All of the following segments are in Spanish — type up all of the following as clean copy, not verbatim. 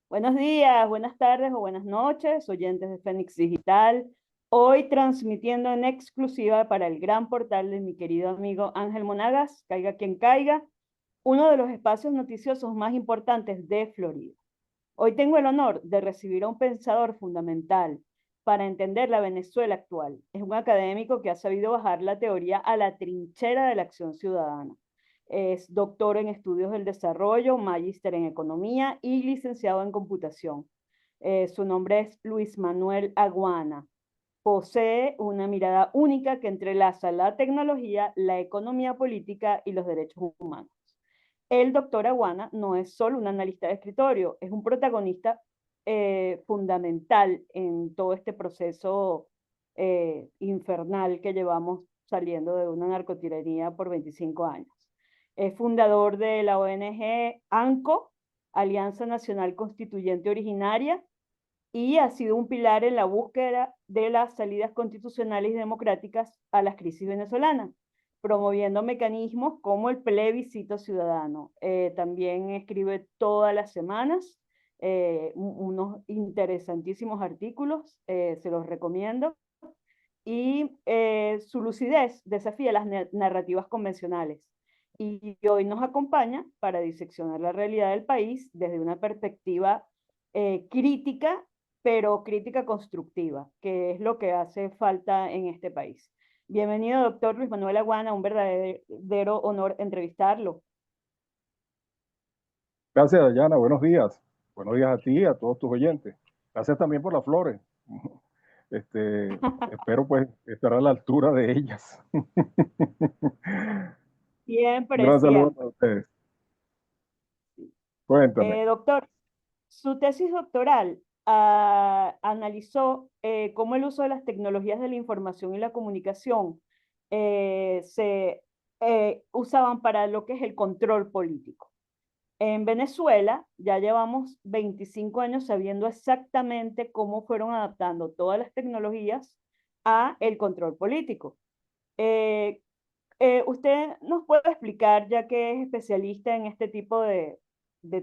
Buenos días, buenas tardes o buenas noches, oyentes de Fénix Digital. Hoy transmitiendo en exclusiva para el gran portal de mi querido amigo Ángel Monagas, caiga quien caiga, uno de los espacios noticiosos más importantes de Florida. Hoy tengo el honor de recibir a un pensador fundamental para entender la Venezuela actual. Es un académico que ha sabido bajar la teoría a la trinchera de la acción ciudadana. Es doctor en estudios del desarrollo, magíster en economía y licenciado en computación. Su nombre es Luis Manuel Aguana. Posee una mirada única que entrelaza la tecnología, la economía política y los derechos humanos. El doctor Aguana no es solo un analista de escritorio, es un protagonista fundamental en todo este proceso infernal que llevamos saliendo de una narcotiranía por 25 años. Es fundador de la ONG ANCO, Alianza Nacional Constituyente Originaria, y ha sido un pilar en la búsqueda de las salidas constitucionales y democráticas a las crisis venezolanas, promoviendo mecanismos como el plebiscito ciudadano. También escribe todas las semanas unos interesantísimos artículos, se los recomiendo, y su lucidez desafía las narrativas convencionales. Y hoy nos acompaña para diseccionar la realidad del país desde una perspectiva crítica, pero crítica constructiva, que es lo que hace falta en este país. Bienvenido, doctor Luis Manuel Aguana, un verdadero honor entrevistarlo. Gracias, Dayana. Buenos días. Buenos días a ti y a todos tus oyentes. Gracias también por las flores. Espero pues estar a la altura de ellas. Un Siempre, gran saludo siempre. para ustedes. Cuéntame. Doctor, su tesis doctoral analizó cómo el uso de las tecnologías de la información y la comunicación se usaban para lo que es el control político. En Venezuela ya llevamos 25 años sabiendo exactamente cómo fueron adaptando todas las tecnologías a el control político. Eh, ¿Usted nos puede explicar, ya que es especialista en este tipo de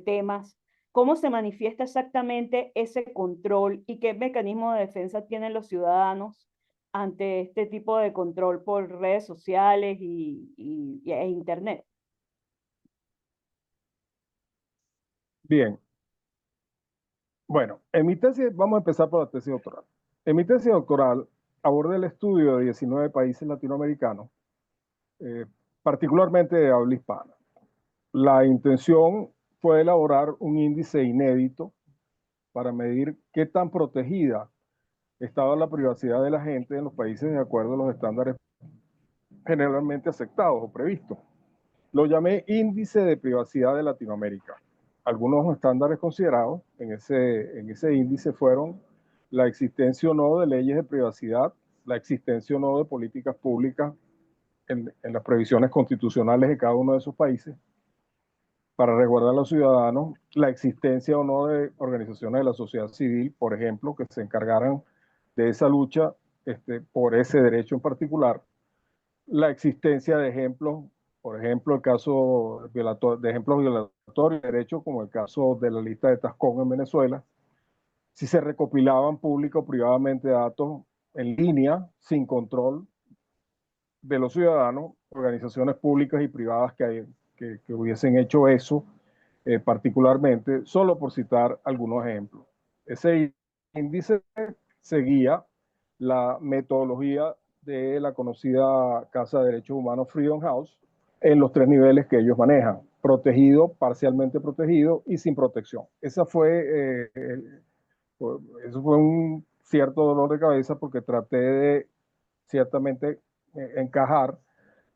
temas, cómo se manifiesta exactamente ese control y qué mecanismo de defensa tienen los ciudadanos ante este tipo de control por redes sociales e Internet? Bien. Bueno, en mi tesis, vamos a empezar por la tesis doctoral. En mi tesis doctoral abordé el estudio de 19 países latinoamericanos, eh, particularmente de habla hispana. La intención fue elaborar un índice inédito para medir qué tan protegida estaba la privacidad de la gente en los países de acuerdo a los estándares generalmente aceptados o previstos. Lo llamé Índice de Privacidad de Latinoamérica. Algunos estándares considerados en ese índice fueron la existencia o no de leyes de privacidad, la existencia o no de políticas públicas en las previsiones constitucionales de cada uno de esos países para resguardar a los ciudadanos, la existencia o no de organizaciones de la sociedad civil, por ejemplo, que se encargaran de esa lucha por ese derecho en particular, la existencia de ejemplos, por ejemplo, el caso de ejemplos violatorios de derechos, como el caso de la lista de Tascón en Venezuela, si se recopilaban público o privadamente datos en línea, sin control de los ciudadanos, organizaciones públicas y privadas que hubiesen hecho eso, particularmente, solo por citar algunos ejemplos. Ese índice seguía la metodología de la conocida Casa de Derechos Humanos Freedom House en los tres niveles que ellos manejan: protegido, parcialmente protegido y sin protección. Eso fue un cierto dolor de cabeza porque traté de ciertamente encajar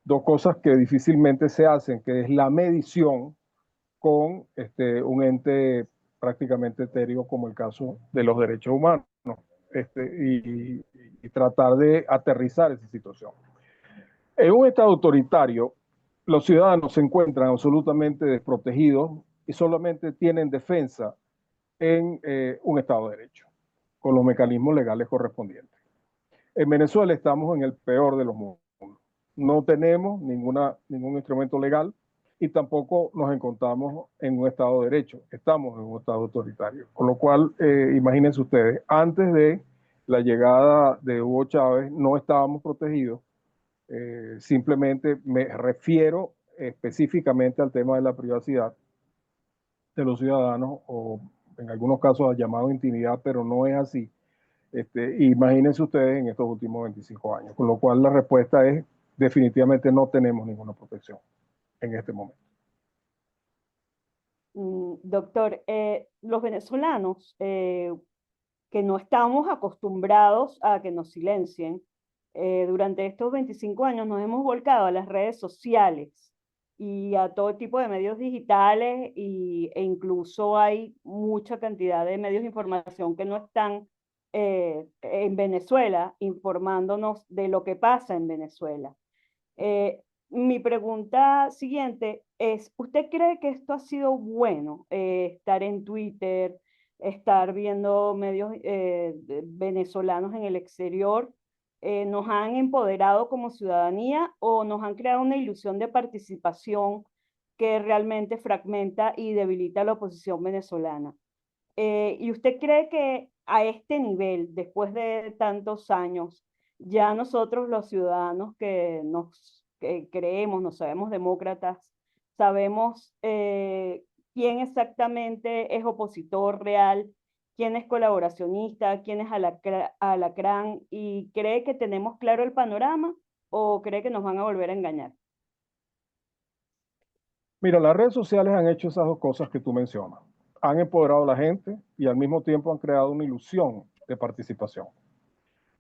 dos cosas que difícilmente se hacen, que es la medición con un ente prácticamente etéreo como el caso de los derechos humanos, y tratar de aterrizar esa situación. En un Estado autoritario, los ciudadanos se encuentran absolutamente desprotegidos y solamente tienen defensa en un Estado de Derecho, con los mecanismos legales correspondientes. En Venezuela estamos en el peor de los mundos. No tenemos ningún instrumento legal y tampoco nos encontramos en un Estado de Derecho, estamos en un Estado autoritario. Con lo cual, imagínense ustedes, antes de la llegada de Hugo Chávez no estábamos protegidos. Simplemente me refiero específicamente al tema de la privacidad de los ciudadanos, o en algunos casos llamado intimidad, pero no es así. Imagínense ustedes en estos últimos 25 años, con lo cual la respuesta es definitivamente no tenemos ninguna protección en este momento. Doctor, los venezolanos que no estamos acostumbrados a que nos silencien, durante estos 25 años nos hemos volcado a las redes sociales y a todo tipo de medios digitales e incluso hay mucha cantidad de medios de información que no están en Venezuela informándonos de lo que pasa en Venezuela. Mi pregunta siguiente es, ¿usted cree que esto ha sido bueno? Estar en Twitter, estar viendo medios venezolanos en el exterior, ¿nos han empoderado como ciudadanía o nos han creado una ilusión de participación que realmente fragmenta y debilita a la oposición venezolana? ¿Y usted cree que a este nivel, después de tantos años, ya nosotros los ciudadanos que creemos, nos sabemos demócratas, sabemos quién exactamente es opositor real, quién es colaboracionista, quién es alacrán, y cree que tenemos claro el panorama o cree que nos van a volver a engañar? Mira, las redes sociales han hecho esas dos cosas que tú mencionas. Han empoderado a la gente y al mismo tiempo han creado una ilusión de participación.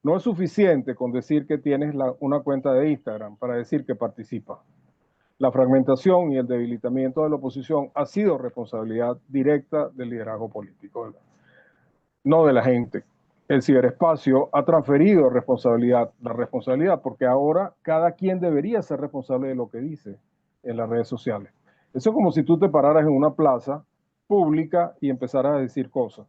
No es suficiente con decir que tienes una cuenta de Instagram para decir que participas. La fragmentación y el debilitamiento de la oposición ha sido responsabilidad directa del liderazgo político, no de la gente. El ciberespacio ha transferido la responsabilidad, porque ahora cada quien debería ser responsable de lo que dice en las redes sociales. Eso es como si tú te pararas en una plaza pública y empezaras a decir cosas.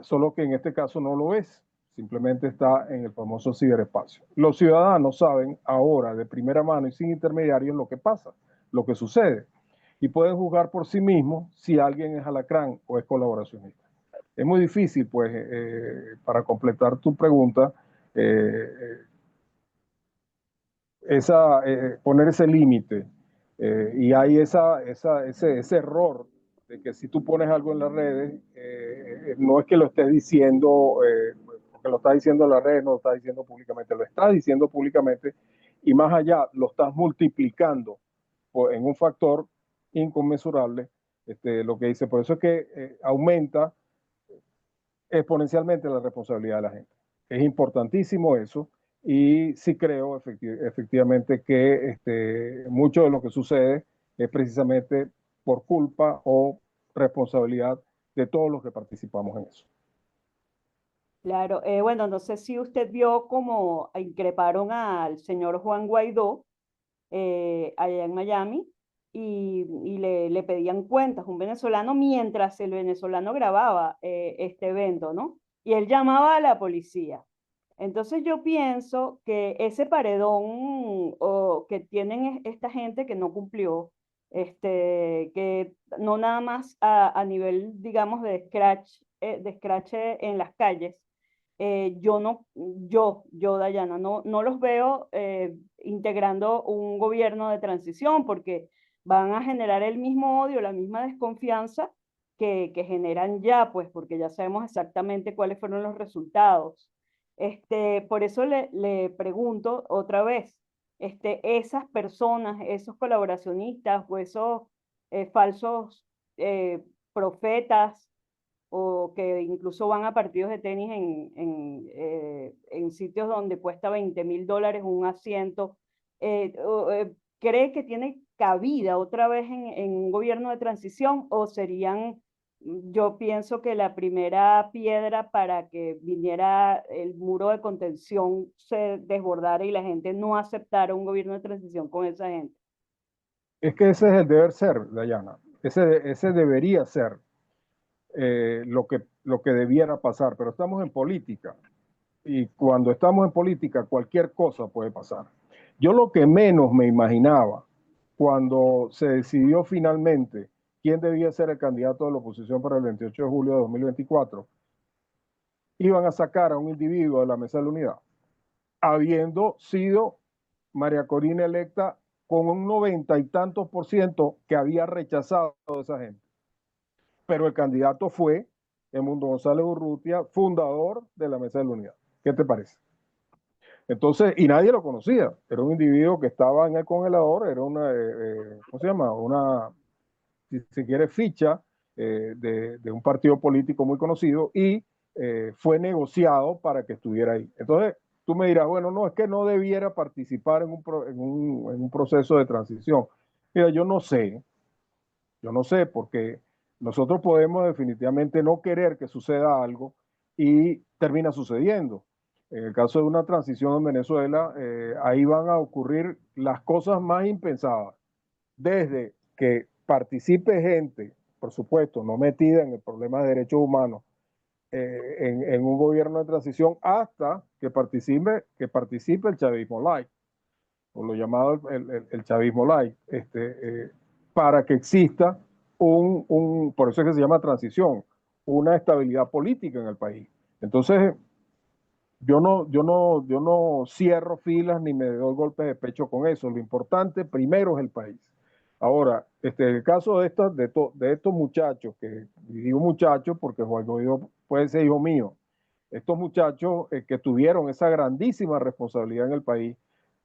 Solo que en este caso no lo es, simplemente está en el famoso ciberespacio. Los ciudadanos saben ahora de primera mano y sin intermediarios lo que pasa, lo que sucede, y pueden juzgar por sí mismos si alguien es alacrán o es colaboracionista. Es muy difícil, pues, para completar tu pregunta, eh, poner ese límite. Y hay ese error de que si tú pones algo en las redes, no es que lo estés diciendo, porque lo estás diciendo en las redes, no lo estás diciendo públicamente, lo estás diciendo públicamente y más allá lo estás multiplicando en un factor inconmensurable, lo que dice. Por eso es que aumenta exponencialmente la responsabilidad de la gente. Es importantísimo eso y sí creo efectivamente que mucho de lo que sucede es precisamente por culpa o responsabilidad de todos los que participamos en eso. Claro, bueno, no sé si usted vio cómo increparon al señor Juan Guaidó allá en Miami y le pedían cuentas, un venezolano, mientras el venezolano grababa este evento, ¿no? Y él llamaba a la policía. Entonces yo pienso que ese paredón que tienen esta gente que no cumplió, que no nada más a nivel, digamos, de scratch en las calles, yo no, Dayana, no los veo integrando un gobierno de transición porque van a generar el mismo odio, la misma desconfianza que generan ya, pues porque ya sabemos exactamente cuáles fueron los resultados. Por eso le pregunto otra vez, esas personas, esos colaboracionistas o esos falsos profetas o que incluso van a partidos de tenis en sitios donde cuesta $20,000 un asiento, ¿cree que tiene cabida otra vez en un gobierno de transición o serían, yo pienso que la primera piedra para que viniera el muro de contención se desbordara y la gente no aceptara un gobierno de transición con esa gente? Es que ese es el deber ser, Dayana. Ese debería ser lo que debiera pasar, pero estamos en política y cuando estamos en política cualquier cosa puede pasar. Yo lo que menos me imaginaba cuando se decidió finalmente quién debía ser el candidato de la oposición para el 28 de julio de 2024, iban a sacar a un individuo de la mesa de la unidad, habiendo sido María Corina electa con un 90 y tantos por ciento que había rechazado a esa gente. Pero el candidato fue Edmundo González Urrutia, fundador de la mesa de la unidad. ¿Qué te parece? Entonces, y nadie lo conocía, era un individuo que estaba en el congelador, era una, ¿cómo se llama? Una, si se quiere, ficha de un partido político muy conocido y fue negociado para que estuviera ahí. Entonces, tú me dirás, bueno, no, es que no debiera participar en un proceso de transición. Mira, yo no sé, porque nosotros podemos definitivamente no querer que suceda algo y termina sucediendo. En el caso de una transición en Venezuela, ahí van a ocurrir las cosas más impensadas, desde que participe gente, por supuesto, no metida en el problema de derechos humanos, en un gobierno de transición, hasta que participe el chavismo light, o lo llamado el chavismo light, para que exista por eso es que se llama transición, una estabilidad política en el país. Entonces, yo no cierro filas ni me doy golpes de pecho con eso. Lo importante primero es el país. Ahora, el caso de estos muchachos, que digo muchachos porque Juan Guaidó puede ser hijo mío, estos muchachos que tuvieron esa grandísima responsabilidad en el país,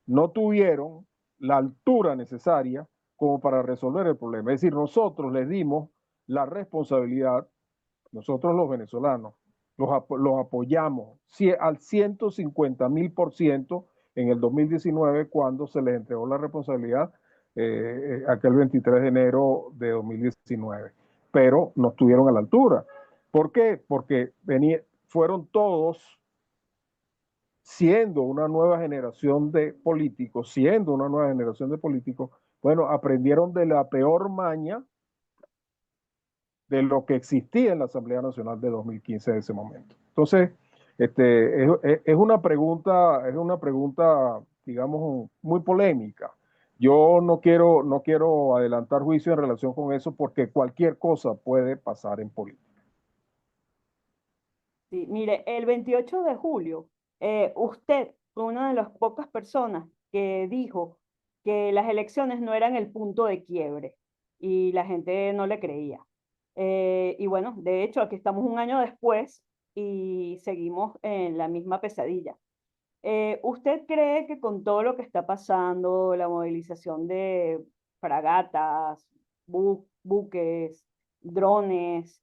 no tuvieron la altura necesaria como para resolver el problema. Es decir, nosotros les dimos la responsabilidad, nosotros los venezolanos, los apoyamos al 150.000% en el 2019 cuando se les entregó la responsabilidad aquel 23 de enero de 2019. Pero no estuvieron a la altura. ¿Por qué? Porque fueron todos siendo una nueva generación de políticos, bueno, aprendieron de la peor maña de lo que existía en la Asamblea Nacional de 2015 en ese momento. Entonces, es una pregunta, digamos, muy polémica. Yo no quiero adelantar juicio en relación con eso porque cualquier cosa puede pasar en política. Sí, mire, el 28 de julio, usted fue una de las pocas personas que dijo que las elecciones no eran el punto de quiebre y la gente no le creía. Y bueno, de hecho, aquí estamos un año después y seguimos en la misma pesadilla. ¿Usted cree que con todo lo que está pasando, la movilización de fragatas, buques, drones,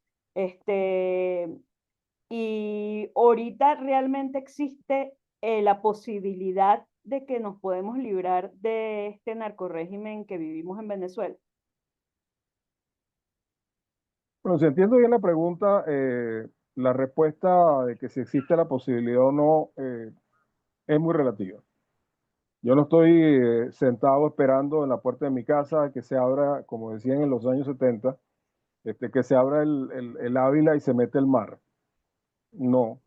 y ahorita realmente existe la posibilidad de que nos podemos librar de este narcorrégimen que vivimos en Venezuela? Bueno, si entiendo bien la pregunta, la respuesta de que si existe la posibilidad o no es muy relativa. Yo no estoy sentado esperando en la puerta de mi casa que se abra, como decían en los años 70, que se abra el Ávila y se mete el mar. No.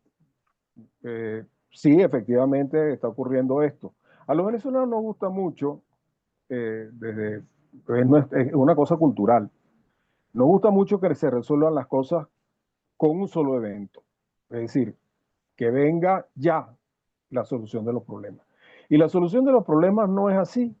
Sí, efectivamente está ocurriendo esto. A los venezolanos nos gusta mucho, es una cosa cultural, nos gusta mucho que se resuelvan las cosas con un solo evento. Es decir, que venga ya la solución de los problemas. Y la solución de los problemas no es así.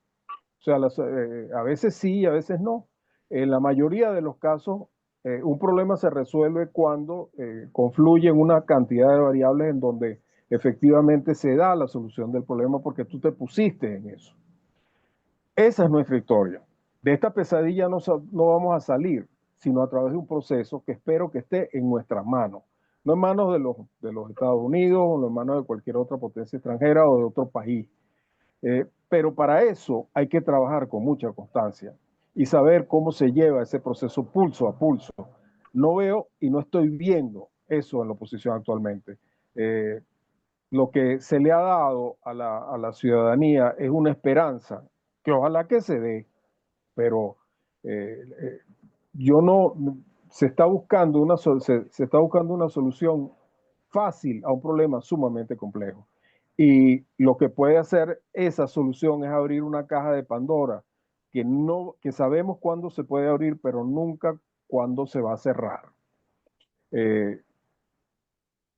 O sea, a veces sí, a veces no. En la mayoría de los casos, un problema se resuelve cuando confluyen una cantidad de variables en donde efectivamente se da la solución del problema porque tú te pusiste en eso. Esa es nuestra historia. De esta pesadilla no vamos a salir, sino a través de un proceso que espero que esté en nuestras manos. No en manos de los Estados Unidos o en manos de cualquier otra potencia extranjera o de otro país. Pero para eso hay que trabajar con mucha constancia y saber cómo se lleva ese proceso pulso a pulso. No veo y no estoy viendo eso en la oposición actualmente. Lo que se le ha dado a la ciudadanía es una esperanza que ojalá que se dé, pero eh, eh, yo no, se está buscando una solución fácil a un problema sumamente complejo. Y lo que puede hacer esa solución es abrir una caja de Pandora que sabemos cuándo se puede abrir, pero nunca cuándo se va a cerrar.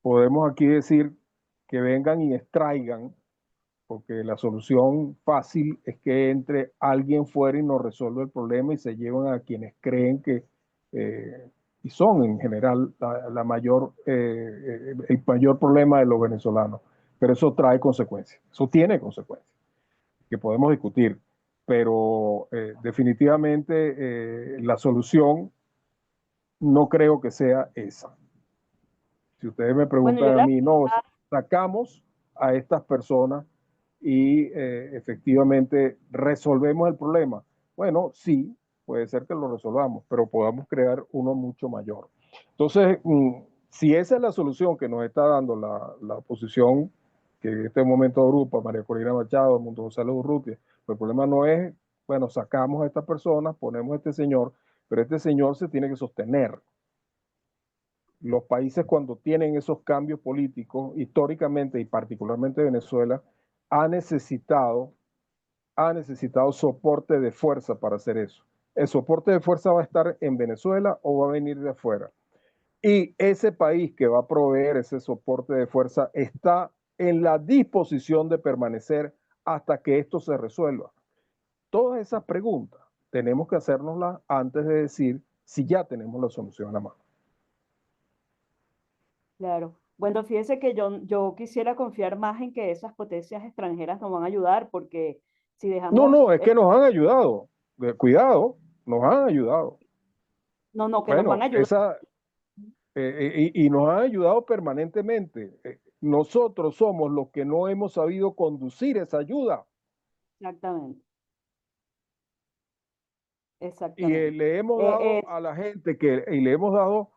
Podemos aquí decir que vengan y extraigan, porque la solución fácil es que entre alguien fuera y nos resuelva el problema y se llevan a quienes creen que, y son en general el mayor problema de los venezolanos. Pero eso trae consecuencias, eso tiene consecuencias que podemos discutir, pero definitivamente la solución no creo que sea esa. Si ustedes me Bueno, yo preguntan a la mí, no, sacamos a estas personas y efectivamente resolvemos el problema. Bueno, sí, puede ser que lo resolvamos, pero podamos crear uno mucho mayor. Entonces, si esa es la solución que nos está dando la oposición, que en este momento agrupa María Corina Machado, Mundo González Urrutia, pues el problema no es, bueno, sacamos a estas personas, ponemos a este señor, pero este señor se tiene que sostener. Los países cuando tienen esos cambios políticos, históricamente y particularmente Venezuela, ha necesitado, ha necesitado soporte de fuerza para hacer eso. El soporte de fuerza va a estar en Venezuela o va a venir de afuera. Y ese país que va a proveer ese soporte de fuerza está en la disposición de permanecer hasta que esto se resuelva. Todas esas preguntas tenemos que hacérnoslas antes de decir si ya tenemos la solución a la mano. Claro. Bueno, fíjese que yo quisiera confiar más en que esas potencias extranjeras nos van a ayudar, porque si No, dejamos, no, es que nos han ayudado. Cuidado, nos han ayudado. no, no, que nos van a Bueno, ayudar. y nos han ayudado permanentemente. Nosotros somos los que no hemos sabido conducir esa ayuda. Exactamente, Y exactamente. le hemos Eh, dado eh, a la gente y le hemos dado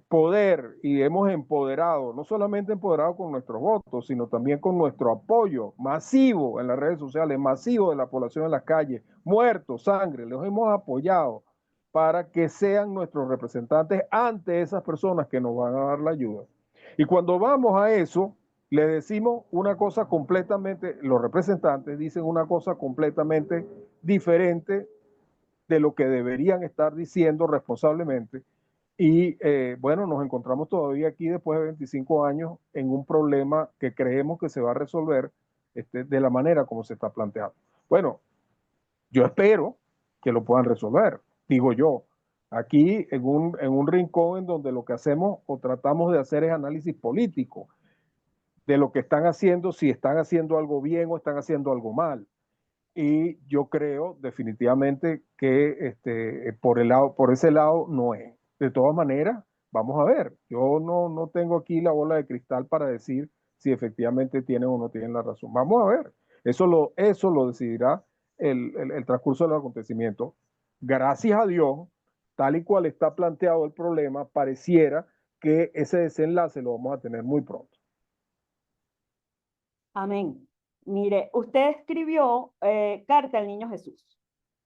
poder y hemos empoderado, no solamente empoderado con nuestros votos, sino también con nuestro apoyo masivo en las redes sociales, masivo de la población en las calles, muertos, sangre, los hemos apoyado para que sean nuestros representantes ante esas personas que nos van a dar la ayuda. Y cuando vamos a eso, le decimos una cosa completamente, los representantes dicen una cosa completamente diferente de lo que deberían estar diciendo responsablemente. Y bueno, nos encontramos todavía aquí después de 25 años en un problema que creemos que se va a resolver de la manera como se está planteando. Bueno, yo espero que lo puedan resolver, digo yo. Aquí en un rincón en donde lo que hacemos o tratamos de hacer es análisis político de lo que están haciendo, si están haciendo algo bien o están haciendo algo mal. Y yo creo definitivamente que por ese lado no es. De todas maneras, vamos a ver. Yo no tengo aquí la bola de cristal para decir si efectivamente tienen o no tienen la razón. Vamos a ver. Eso lo decidirá el transcurso de los acontecimientos. Gracias a Dios, tal y cual está planteado el problema, pareciera que ese desenlace lo vamos a tener muy pronto. Amén. Mire, usted escribió Carta al Niño Jesús,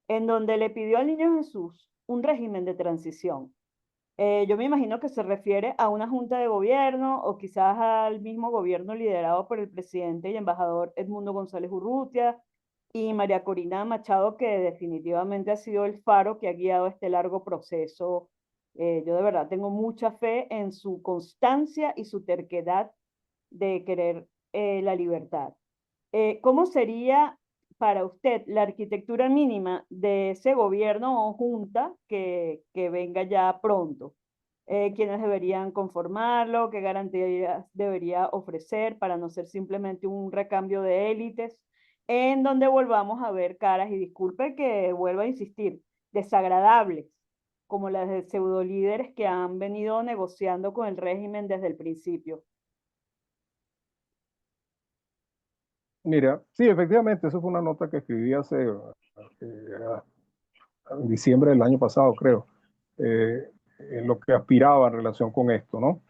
en donde le pidió al Niño Jesús un régimen de transición. Yo me imagino que se refiere a una junta de gobierno o quizás al mismo gobierno liderado por el presidente y embajador Edmundo González Urrutia y María Corina Machado, que definitivamente ha sido el faro que ha guiado este largo proceso. Yo de verdad tengo mucha fe en su constancia y su terquedad de querer la libertad. ¿Cómo sería para usted la arquitectura mínima de ese gobierno o junta que venga ya pronto? ¿Quiénes deberían conformarlo? ¿Qué garantías debería ofrecer para no ser simplemente un recambio de élites? En donde volvamos a ver caras, y disculpe que vuelva a insistir, desagradables, como las de pseudolíderes que han venido negociando con el régimen desde el principio. Mira, sí, efectivamente, eso fue una nota que escribí hace en diciembre del año pasado, creo, en lo que aspiraba en relación con esto, ¿no?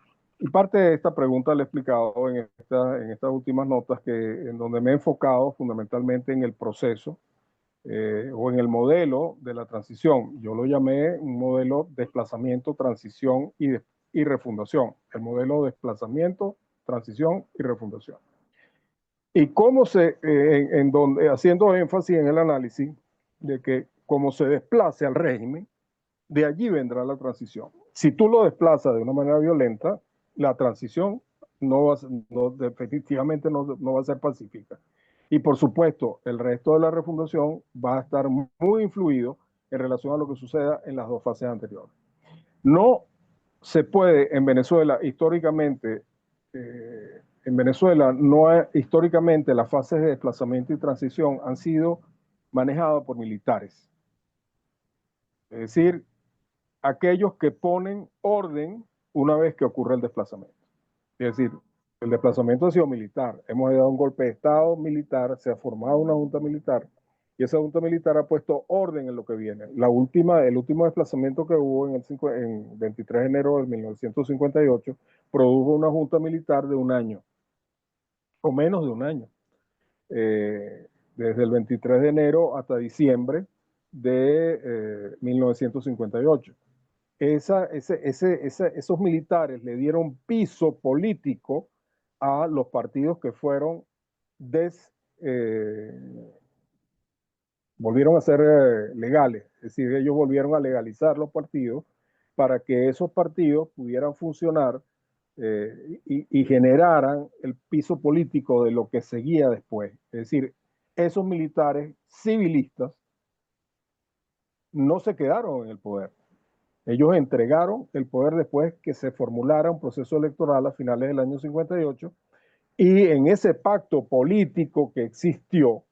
Y parte de esta pregunta la he explicado en estas últimas notas, en donde me he enfocado fundamentalmente en el proceso o en el modelo de la transición. Yo lo llamé un modelo desplazamiento, transición y refundación. El modelo desplazamiento, transición y refundación. Y cómo haciendo énfasis en el análisis, de que como se desplace al régimen, de allí vendrá la transición. Si tú lo desplazas de una manera violenta, la transición no va, no, definitivamente no va a ser pacífica. Y por supuesto, el resto de la refundación va a estar muy influido en relación a lo que suceda en las dos fases anteriores. No se puede en Venezuela, históricamente, en Venezuela, históricamente las fases de desplazamiento y transición han sido manejadas por militares. Es decir, aquellos que ponen orden una vez que ocurre el desplazamiento. Es decir, el desplazamiento ha sido militar. Hemos dado un golpe de Estado militar, se ha formado una junta militar y esa junta militar ha puesto orden en lo que viene. El último desplazamiento que hubo en 23 de enero de 1958 produjo una junta militar de un año, o menos de un año, desde el 23 de enero hasta diciembre de 1958. Esos militares le dieron piso político a los partidos que fueron eh, volvieron a ser legales, es decir, ellos volvieron a legalizar los partidos para que esos partidos pudieran funcionar y generaran el piso político de lo que seguía después. Es decir, esos militares civilistas no se quedaron en el poder. Ellos entregaron el poder después que se formulara un proceso electoral a finales del año 58 y en ese pacto político que existió,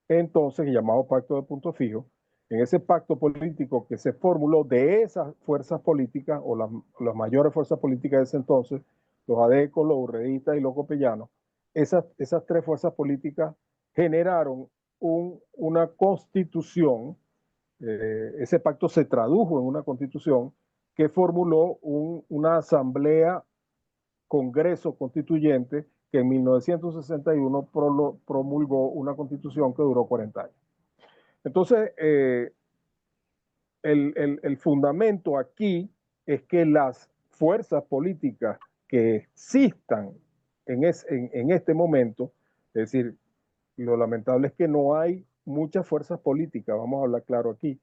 entonces llamado Pacto de Punto Fijo, en ese pacto político que se formuló de esas fuerzas políticas o las mayores fuerzas políticas de ese entonces, los adecos, los urredistas y los copellanos, esas tres fuerzas políticas generaron una constitución. Ese pacto se tradujo en una constitución que formuló una asamblea, congreso constituyente, que en 1961 promulgó una constitución que duró 40 años. Entonces, el fundamento aquí es que las fuerzas políticas que existan en este momento, es decir, lo lamentable es que no hay muchas fuerzas políticas, vamos a hablar claro aquí,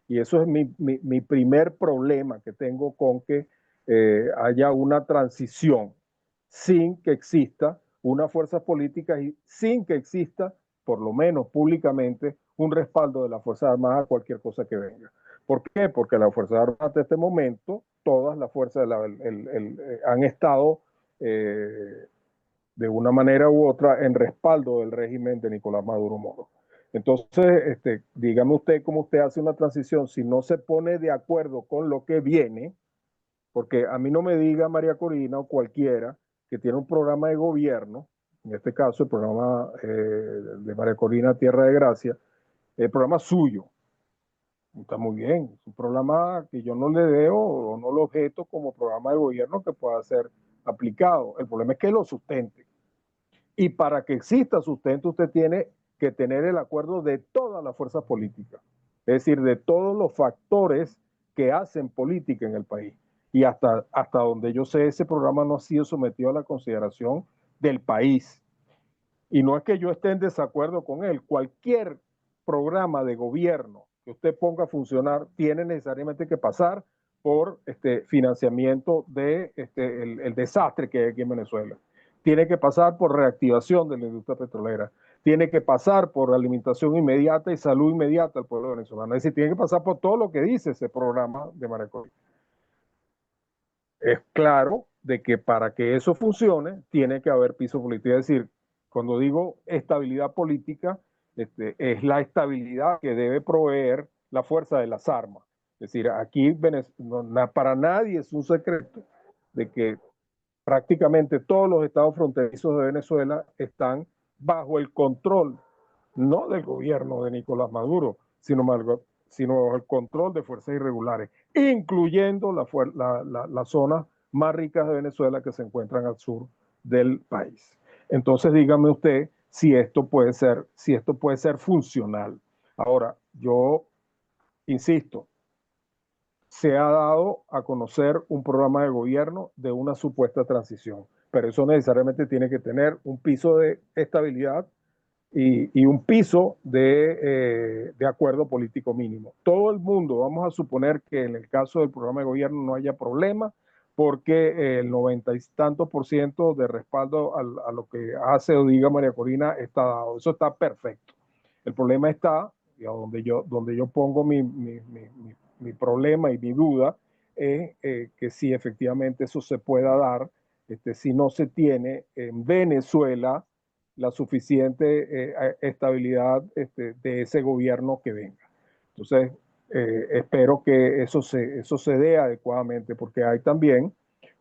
y eso es mi primer problema que tengo con que haya una transición sin que exista una fuerza política y sin que exista, por lo menos públicamente, un respaldo de las Fuerzas Armadas a cualquier cosa que venga. ¿Por qué? Porque las Fuerzas Armadas hasta este momento, todas las fuerzas han estado de una manera u otra en respaldo del régimen de Nicolás Maduro Moro. Entonces, dígame usted cómo usted hace una transición si no se pone de acuerdo con lo que viene, porque a mí no me diga María Corina o cualquiera que tiene un programa de gobierno, en este caso el programa de María Corina Tierra de Gracia, el programa suyo, está muy bien, es un programa que yo no le veo o no lo objeto como programa de gobierno que pueda ser aplicado. El problema es que lo sustente. Y para que exista sustento, usted tiene que tener el acuerdo de todas las fuerzas políticas, es decir, de todos los factores que hacen política en el país. Y hasta donde yo sé, ese programa no ha sido sometido a la consideración del país. Y no es que yo esté en desacuerdo con él. Cualquier programa de gobierno que usted ponga a funcionar tiene necesariamente que pasar por financiamiento de el desastre que hay aquí en Venezuela. Tiene que pasar por reactivación de la industria petrolera. Tiene que pasar por alimentación inmediata y salud inmediata al pueblo venezolano. Es decir, tiene que pasar por todo lo que dice ese programa de Maracoy. Es claro de que para que eso funcione, tiene que haber piso político. Es decir, cuando digo estabilidad política, es la estabilidad que debe proveer la fuerza de las armas. Es decir, aquí para nadie es un secreto de que prácticamente todos los estados fronterizos de Venezuela están bajo el control, no del gobierno de Nicolás Maduro, sino bajo el control de fuerzas irregulares, incluyendo las zonas más ricas de Venezuela que se encuentran al sur del país. Entonces, dígame usted si esto puede ser funcional. Ahora, yo insisto, se ha dado a conocer un programa de gobierno de una supuesta transición, pero eso necesariamente tiene que tener un piso de estabilidad y un piso de acuerdo político mínimo. Todo el mundo, vamos a suponer que en el caso del programa de gobierno no haya problema, porque el 90 y tantos por ciento de respaldo a lo que hace o diga María Corina está dado. Eso está perfecto. El problema está, y a donde yo pongo mi problema y mi duda, es que si efectivamente eso se pueda dar, si no se tiene en Venezuela la suficiente estabilidad de ese gobierno que venga. Entonces, espero que eso se dé adecuadamente, porque hay también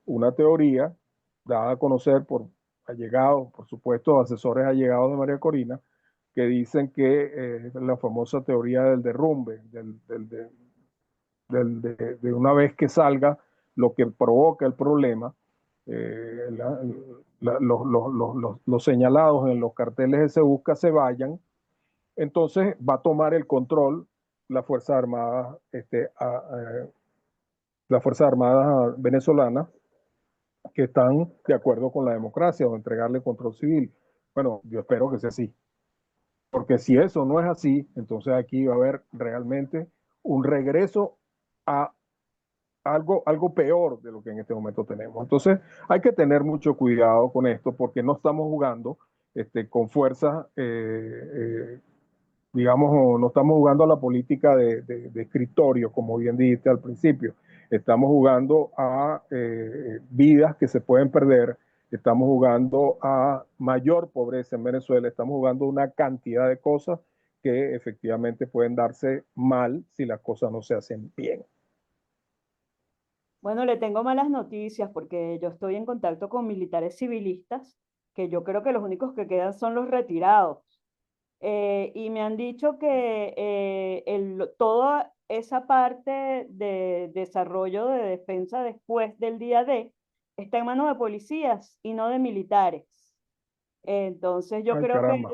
una teoría dada a conocer por allegados, por supuesto, asesores allegados de María Corina, que dicen que la famosa teoría del derrumbe, de una vez que salga lo que provoca el problema, los señalados en los carteles de Se Busca se vayan, entonces va a tomar el control la Fuerza Armada, la Fuerza Armada venezolana, que están de acuerdo con la democracia o entregarle control civil. Bueno, yo espero que sea así, porque si eso no es así, entonces aquí va a haber realmente un regreso a algo peor de lo que en este momento tenemos. Entonces, hay que tener mucho cuidado con esto porque no estamos jugando con fuerzas, digamos, no estamos jugando a la política de escritorio, como bien dijiste al principio. Estamos jugando a vidas que se pueden perder, estamos jugando a mayor pobreza en Venezuela, estamos jugando una cantidad de cosas que efectivamente pueden darse mal si las cosas no se hacen bien. Bueno, le tengo malas noticias porque yo estoy en contacto con militares civilistas, que yo creo que los únicos que quedan son los retirados. Y me han dicho que toda esa parte de desarrollo de defensa después del día D está en manos de policías y no de militares. Entonces yo Ay, creo que caramba.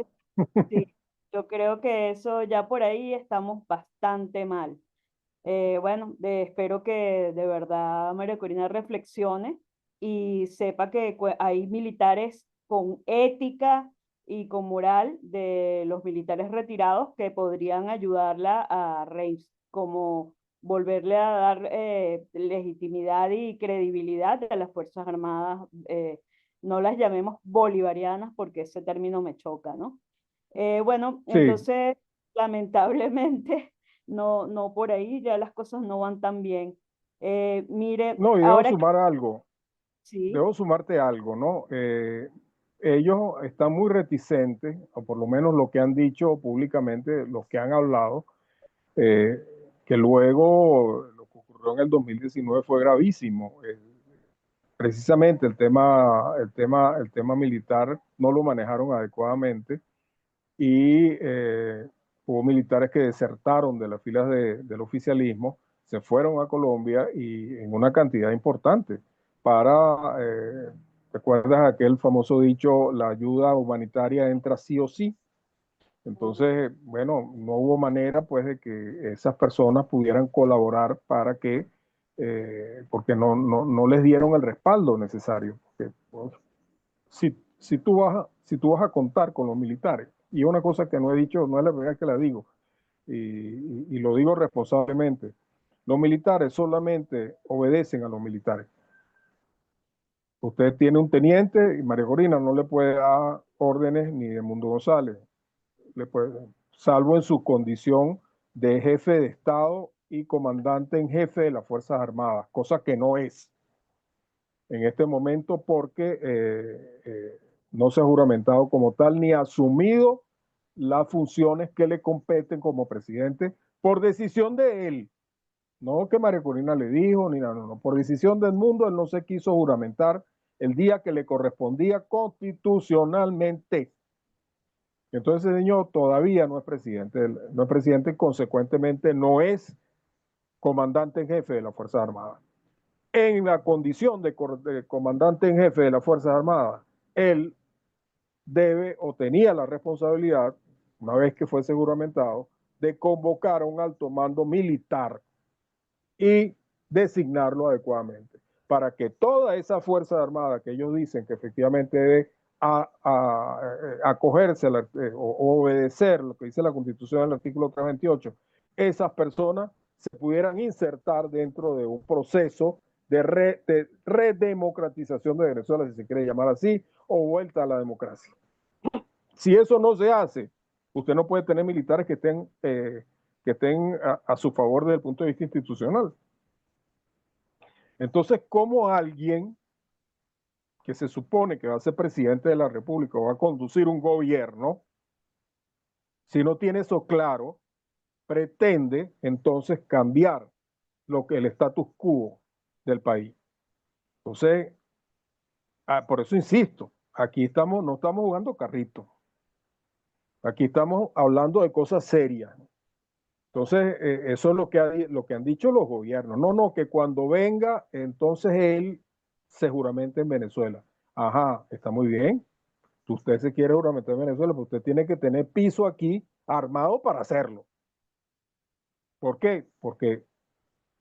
sí, yo creo que eso ya por ahí estamos bastante mal. Bueno, espero que de verdad María Corina reflexione y sepa que hay militares con ética y con moral de los militares retirados que podrían ayudarla a como volverle a dar legitimidad y credibilidad a las Fuerzas Armadas. No las llamemos bolivarianas porque ese término me choca, ¿no? Bueno, Sí, entonces, lamentablemente, no por ahí, ya las cosas no van tan bien. Mire, no, y debo ahora que sumar algo, sí, debo sumarte algo, ¿no? Ellos están muy reticentes, o por lo menos lo que han dicho públicamente, los que han hablado, eh, que luego lo que ocurrió en el 2019 fue gravísimo. Precisamente el tema militar no lo manejaron adecuadamente y hubo militares que desertaron de las filas del oficialismo, se fueron a Colombia y en una cantidad importante para, ¿recuerdas aquel famoso dicho, la ayuda humanitaria entra sí o sí? Entonces, bueno, no hubo manera pues de que esas personas pudieran colaborar para que, porque no les dieron el respaldo necesario. Porque, pues, si tú vas a contar con los militares, y una cosa que no he dicho, no es la primera vez que la digo, y lo digo responsablemente, los militares solamente obedecen a los militares. Usted tiene un teniente y María Corina no le puede dar órdenes ni de Mundo González, le puede, salvo en su condición de jefe de Estado y comandante en jefe de las Fuerzas Armadas, cosa que no es en este momento porque no se ha juramentado como tal ni ha asumido las funciones que le competen como presidente por decisión de él. No que María Corina le dijo, ni nada, no. Por decisión del mundo, él no se quiso juramentar el día que le correspondía constitucionalmente. Entonces ese señor todavía no es presidente y consecuentemente no es comandante en jefe de las Fuerzas Armadas. En la condición de comandante en jefe de las Fuerzas Armadas, él debe o tenía la responsabilidad, una vez que fuese juramentado, de convocar a un alto mando militar y designarlo adecuadamente para que toda esa Fuerza Armada que ellos dicen que efectivamente debe acogerse o obedecer lo que dice la Constitución en el artículo 328, esas personas se pudieran insertar dentro de un proceso de redemocratización de Venezuela, si se quiere llamar así, o vuelta a la democracia. Si eso no se hace, usted no puede tener militares que estén a su favor desde el punto de vista institucional. Entonces, ¿cómo alguien que se supone que va a ser presidente de la República o va a conducir un gobierno, si no tiene eso claro, pretende entonces cambiar el status quo del país? Entonces, por eso insisto, aquí no estamos jugando carrito. Aquí estamos hablando de cosas serias. Entonces, eso es lo que han dicho los gobiernos. No, que cuando venga, entonces él se juramente en Venezuela. Ajá, está muy bien. Si usted se quiere juramentar en Venezuela, pues usted tiene que tener piso aquí armado para hacerlo. ¿Por qué? Porque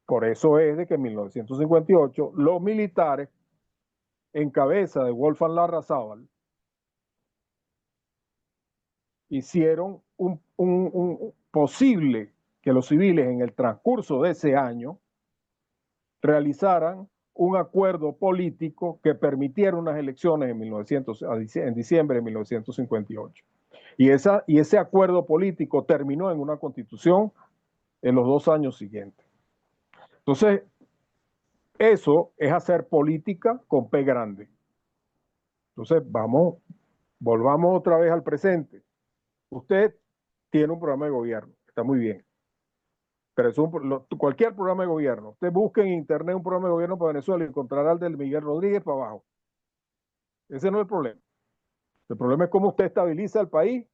por eso es de que en 1958 los militares, en cabeza de Wolfgang Larrazábal, hicieron un posible que los civiles en el transcurso de ese año realizaran un acuerdo político que permitiera unas elecciones en diciembre de 1958. Y ese acuerdo político terminó en una constitución en los 2 años siguientes. Entonces, eso es hacer política con P grande. Entonces, volvamos otra vez al presente. Usted tiene un programa de gobierno, está muy bien. Pero cualquier programa de gobierno, usted busque en internet un programa de gobierno para Venezuela y encontrará el del Miguel Rodríguez para abajo. Ese no es el problema. El problema es cómo usted estabiliza el país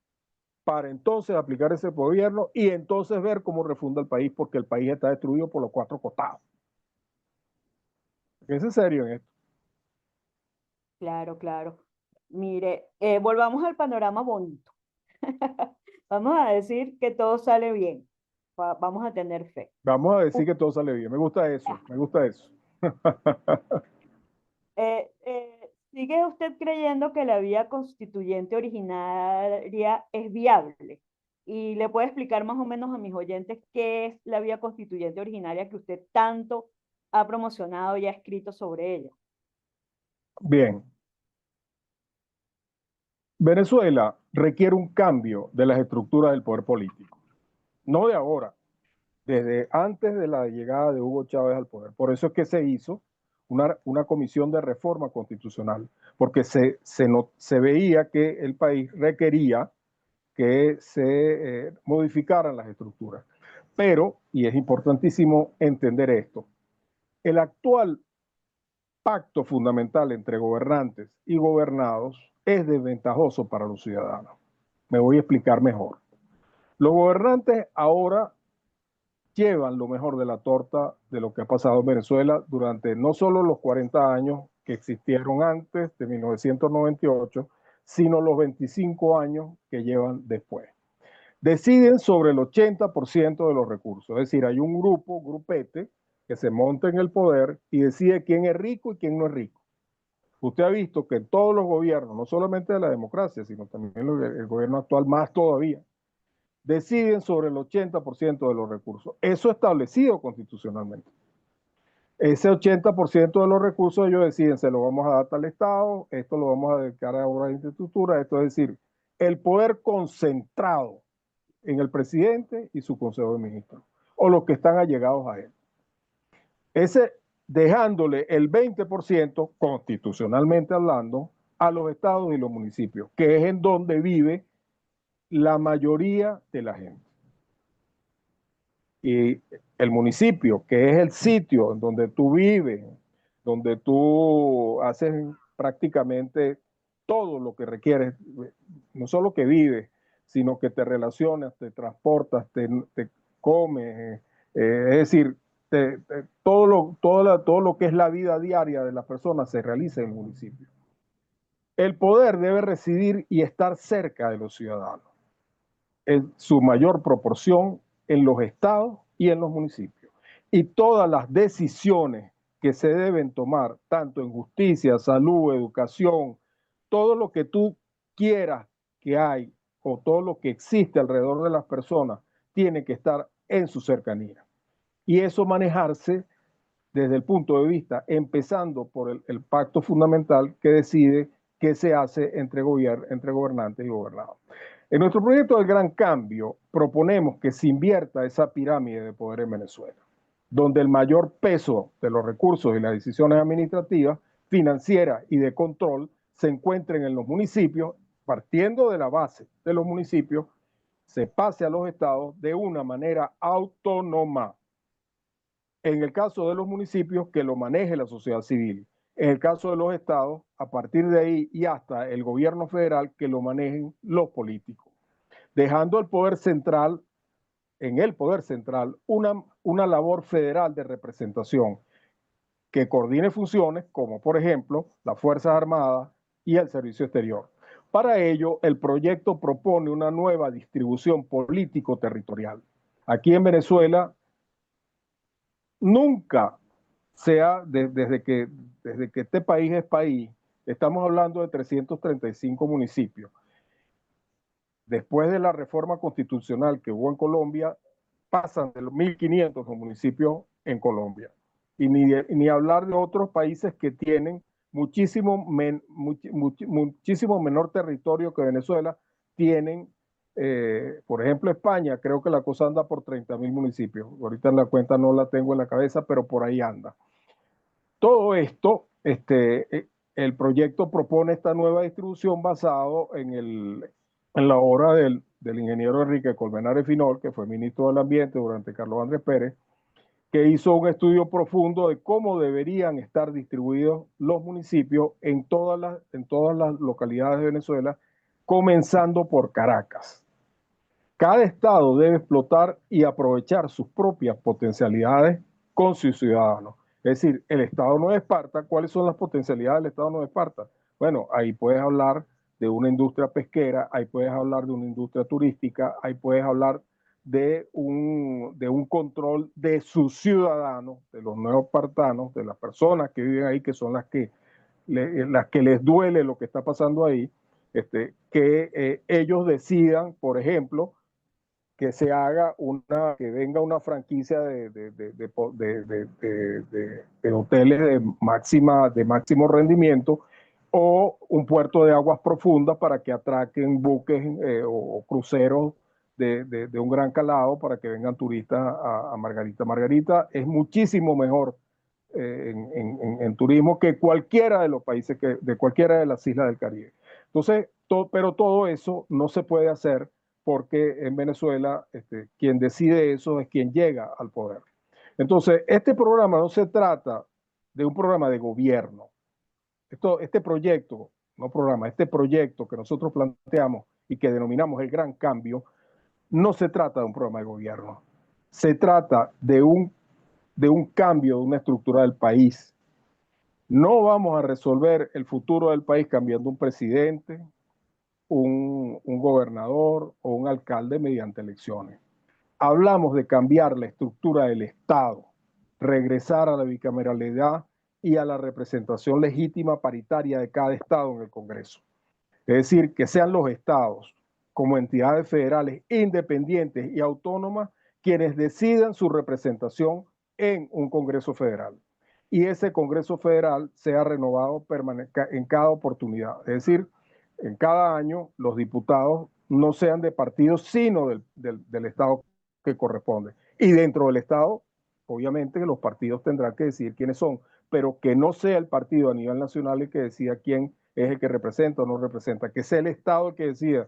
para entonces aplicar ese gobierno y entonces ver cómo refunda el país, porque el país está destruido por los 4 costados. ¿Es serio en esto? Claro, claro. Mire, volvamos al panorama bonito. Vamos a decir que todo sale bien. Vamos a tener fe. Vamos a decir que todo sale bien. Me gusta eso, me gusta eso. ¿Sigue usted creyendo que la vía constituyente originaria es viable? Y le puede explicar más o menos a mis oyentes qué es la vía constituyente originaria que usted tanto ha promocionado y ha escrito sobre ella. Bien. Venezuela requiere un cambio de las estructuras del poder político. No de ahora, desde antes de la llegada de Hugo Chávez al poder. Por eso es que se hizo una comisión de reforma constitucional, porque se veía que el país requería que se modificaran las estructuras. Pero, y es importantísimo entender esto, el actual pacto fundamental entre gobernantes y gobernados es desventajoso para los ciudadanos. Me voy a explicar mejor. Los gobernantes ahora llevan lo mejor de la torta de lo que ha pasado en Venezuela durante no solo los 40 años que existieron antes de 1998, sino los 25 años que llevan después. Deciden sobre el 80% de los recursos, es decir, hay un grupete, que se monta en el poder y decide quién es rico y quién no es rico. Usted ha visto que en todos los gobiernos, no solamente de la democracia, sino también el gobierno actual más todavía, deciden sobre el 80% de los recursos. Eso establecido constitucionalmente. Ese 80% de los recursos ellos deciden, se lo vamos a dar al Estado, esto lo vamos a dedicar a obras de infraestructura, esto es decir, el poder concentrado en el presidente y su consejo de ministros, o los que están allegados a él. Ese dejándole el 20%, constitucionalmente hablando, a los estados y los municipios, que es en donde vive la mayoría de la gente. Y el municipio, que es el sitio en donde tú vives, donde tú haces prácticamente todo lo que requieres, no solo que vives, sino que te relacionas, te transportas, te comes, es decir, todo lo que es la vida diaria de las personas se realiza en el municipio. El poder debe residir y estar cerca de los ciudadanos, en su mayor proporción en los estados y en los municipios. Y todas las decisiones que se deben tomar, tanto en justicia, salud, educación, todo lo que tú quieras que hay o todo lo que existe alrededor de las personas tiene que estar en su cercanía. Y eso manejarse desde el punto de vista, empezando por el pacto fundamental que decide qué se hace entre gobernantes y gobernados. En nuestro proyecto del Gran Cambio proponemos que se invierta esa pirámide de poder en Venezuela, donde el mayor peso de los recursos y las decisiones administrativas, financieras y de control se encuentren en los municipios, partiendo de la base de los municipios, se pase a los estados de una manera autónoma. En el caso de los municipios, que lo maneje la sociedad civil. En el caso de los estados, a partir de ahí y hasta el gobierno federal, que lo manejen los políticos. Dejando el poder central, en el poder central, una labor federal de representación que coordine funciones como, por ejemplo, las Fuerzas Armadas y el Servicio Exterior. Para ello, el proyecto propone una nueva distribución político-territorial. Aquí en Venezuela, nunca desde que este país es país, estamos hablando de 335 municipios. Después de la reforma constitucional que hubo en Colombia, pasan de los 1.500 municipios en Colombia. Y ni hablar de otros países que tienen muchísimo menor territorio que Venezuela, tienen, por ejemplo, España, creo que la cosa anda por 30.000 municipios. Ahorita la cuenta no la tengo en la cabeza, pero por ahí anda. Todo esto, el proyecto propone esta nueva distribución basado en la obra del ingeniero Enrique Colmenares Finol, que fue ministro del Ambiente durante Carlos Andrés Pérez, que hizo un estudio profundo de cómo deberían estar distribuidos los municipios en todas las localidades de Venezuela, comenzando por Caracas. Cada estado debe explotar y aprovechar sus propias potencialidades con sus ciudadanos. Es decir, el Estado Nueva Esparta, ¿cuáles son las potencialidades del Estado Nueva Esparta? Bueno, ahí puedes hablar de una industria pesquera, ahí puedes hablar de una industria turística, ahí puedes hablar de un control de sus ciudadanos, de los nuevos espartanos, de las personas que viven ahí, que son las que les duele lo que está pasando ahí, que ellos decidan, por ejemplo, que se haga que venga una franquicia de hoteles de máximo rendimiento o un puerto de aguas profundas para que atraquen buques o cruceros de un gran calado para que vengan turistas a Margarita. Margarita es muchísimo mejor en turismo que cualquiera de los países, de cualquiera de las islas del Caribe. Entonces, pero todo eso no se puede hacer porque en Venezuela quien decide eso es quien llega al poder. Entonces, este programa no se trata de un programa de gobierno. Este proyecto, no programa, este proyecto que nosotros planteamos y que denominamos el Gran Cambio, no se trata de un programa de gobierno. Se trata de un cambio de una estructura del país. No vamos a resolver el futuro del país cambiando un presidente, un gobernador o un alcalde mediante elecciones. Hablamos de cambiar la estructura del Estado, regresar a la bicameralidad y a la representación legítima paritaria de cada Estado en el Congreso. Es decir, que sean los Estados, como entidades federales independientes y autónomas, quienes decidan su representación en un Congreso federal. Y ese Congreso federal sea renovado en cada oportunidad. Es decir, en cada año los diputados no sean de partidos, sino del Estado que corresponde. Y dentro del Estado, obviamente, los partidos tendrán que decidir quiénes son, pero que no sea el partido a nivel nacional el que decida quién es el que representa o no representa, que sea el Estado el que decida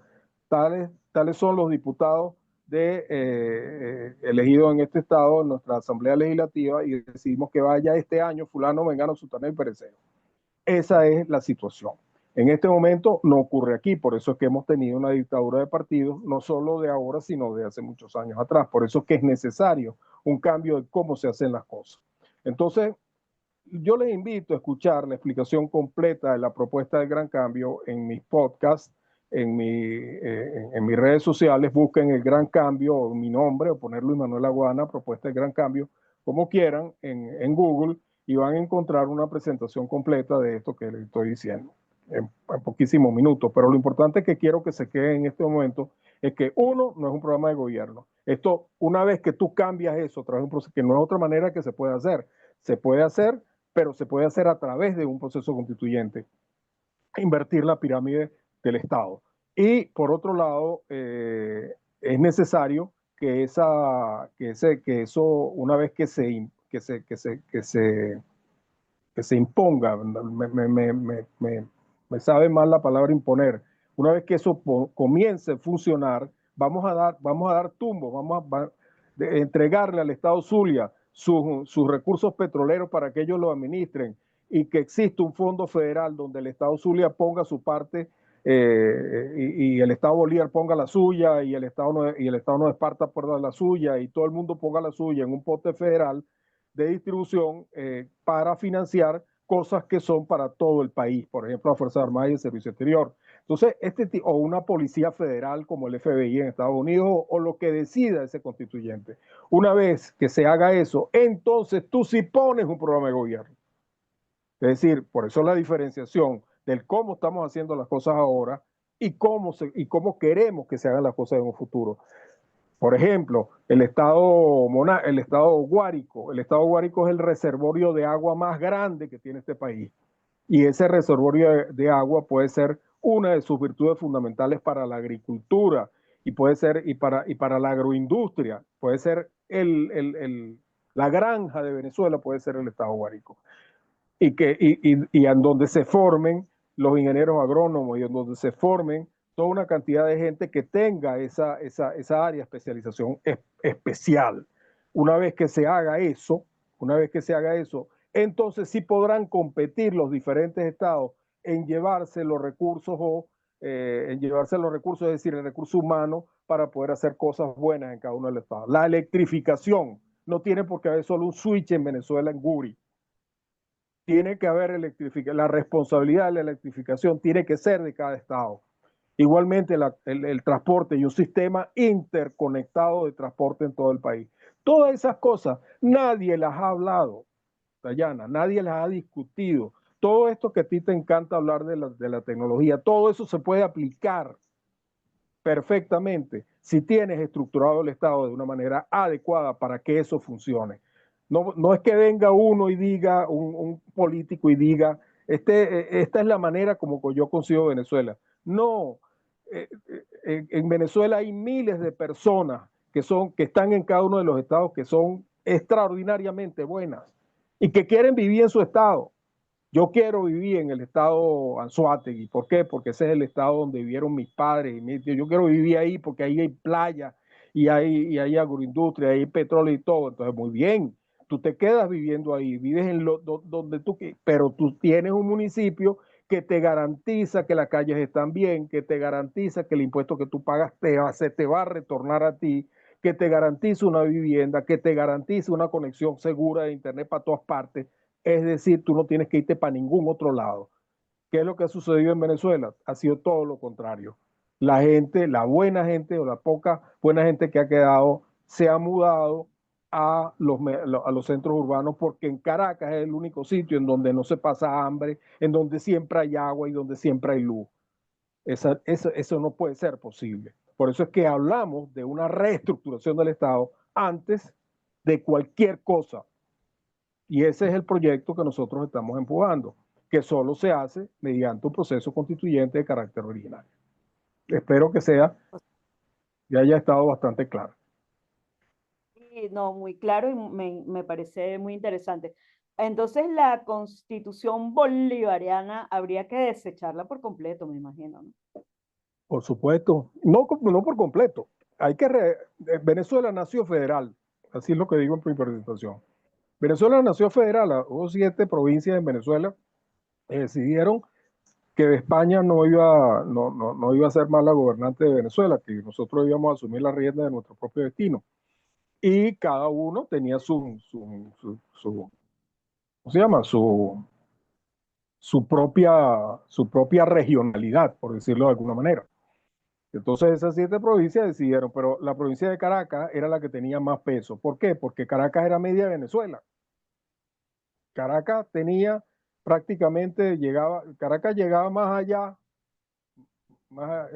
tales son los diputados elegidos en este Estado, en nuestra Asamblea Legislativa, y decidimos que vaya este año fulano, mengano, sutano y perecero. Esa es la situación. En este momento no ocurre aquí, por eso es que hemos tenido una dictadura de partidos, no solo de ahora, sino de hace muchos años atrás. Por eso es que es necesario un cambio de cómo se hacen las cosas. Entonces, yo les invito a escuchar la explicación completa de la propuesta del Gran Cambio en mis podcasts, en mis redes sociales. Busquen el Gran Cambio, o mi nombre, o poner Luis Manuel Aguana, propuesta del Gran Cambio, como quieran, en Google, y van a encontrar una presentación completa de esto que les estoy diciendo. en poquísimos minutos, pero lo importante que quiero que se quede en este momento es que uno, no es un programa de gobierno. Esto, una vez que tú cambias eso, a través de un proceso, que no es otra manera que se puede hacer, pero se puede hacer a través de un proceso constituyente, invertir la pirámide del Estado. Y por otro lado, es necesario que, que eso, una vez que se imponga, me sabe mal la palabra imponer, una vez que eso comience a funcionar, vamos a dar tumbo, entregarle al Estado Zulia sus recursos petroleros para que ellos lo administren y que exista un fondo federal donde el Estado Zulia ponga su parte y el Estado Bolívar ponga la suya y el Estado Nueva Esparta ponga la suya y todo el mundo ponga la suya en un pote federal de distribución para financiar cosas que son para todo el país, por ejemplo, la Fuerza Armada y el Servicio Exterior. Entonces, o una policía federal como el FBI en Estados Unidos, o lo que decida ese constituyente. Una vez que se haga eso, entonces tú sí pones un programa de gobierno. Es decir, por eso la diferenciación del cómo estamos haciendo las cosas ahora y cómo queremos que se hagan las cosas en un futuro. Por ejemplo, el estado Guárico. El estado Guárico es el reservorio de agua más grande que tiene este país. Y ese reservorio de agua puede ser una de sus virtudes fundamentales para la agricultura y puede ser y para la agroindustria. Puede ser la granja de Venezuela, puede ser el estado Guárico. Y en donde se formen los ingenieros agrónomos y en donde se formen toda una cantidad de gente que tenga esa área de especialización especial. Una vez que se haga eso, entonces sí podrán competir los diferentes estados en llevarse los recursos es decir, el recurso humano para poder hacer cosas buenas en cada uno de los estados. La electrificación no tiene por qué haber solo un switch en Venezuela, en Guri. Tiene que haber electrificación, la responsabilidad de la electrificación tiene que ser de cada estado. Igualmente el transporte y un sistema interconectado de transporte en todo el país. Todas esas cosas nadie las ha hablado, Dayana, nadie las ha discutido. Todo esto que a ti te encanta hablar de la tecnología, todo eso se puede aplicar perfectamente si tienes estructurado el Estado de una manera adecuada para que eso funcione. No es que venga uno y diga, un político y diga, esta es la manera como yo consigo Venezuela. No, en Venezuela hay miles de personas que están en cada uno de los estados que son extraordinariamente buenas y que quieren vivir en su estado. Yo quiero vivir en el estado Anzoátegui. ¿Por qué? Porque ese es el estado donde vivieron mis padres y mis tíos. Yo quiero vivir ahí porque ahí hay playa y hay agroindustria, hay petróleo y todo. Entonces, muy bien, tú te quedas viviendo ahí, vives donde tú quieras, pero tú tienes un municipio que te garantiza que las calles están bien, que te garantiza que el impuesto que tú pagas se te va a retornar a ti, que te garantiza una vivienda, que te garantiza una conexión segura de internet para todas partes. Es decir, tú no tienes que irte para ningún otro lado. ¿Qué es lo que ha sucedido en Venezuela? Ha sido todo lo contrario. La gente, la buena gente o la poca buena gente que ha quedado, se ha mudado a los centros urbanos porque en Caracas es el único sitio en donde no se pasa hambre, en donde siempre hay agua y donde siempre hay luz. Eso no puede ser posible. Por eso es que hablamos de una reestructuración del Estado antes de cualquier cosa. Y ese es el proyecto que nosotros estamos empujando, que solo se hace mediante un proceso constituyente de carácter original. Espero que ya haya estado bastante claro. Sí, no, muy claro y me parece muy interesante. Entonces, la constitución bolivariana habría que desecharla por completo, me imagino, ¿no? Por supuesto, no por completo. Venezuela nació federal, así es lo que digo en mi presentación. Venezuela nació federal, hubo 7 provincias en Venezuela que decidieron que España no iba a ser más la gobernante de Venezuela, que nosotros íbamos a asumir la rienda de nuestro propio destino. Y cada uno tenía ¿cómo se llama? Su propia regionalidad, por decirlo de alguna manera. Entonces esas 7 provincias decidieron, pero la provincia de Caracas era la que tenía más peso. ¿Por qué? Porque Caracas era media Venezuela. Caracas tenía prácticamente llegaba, Caracas llegaba más allá, más,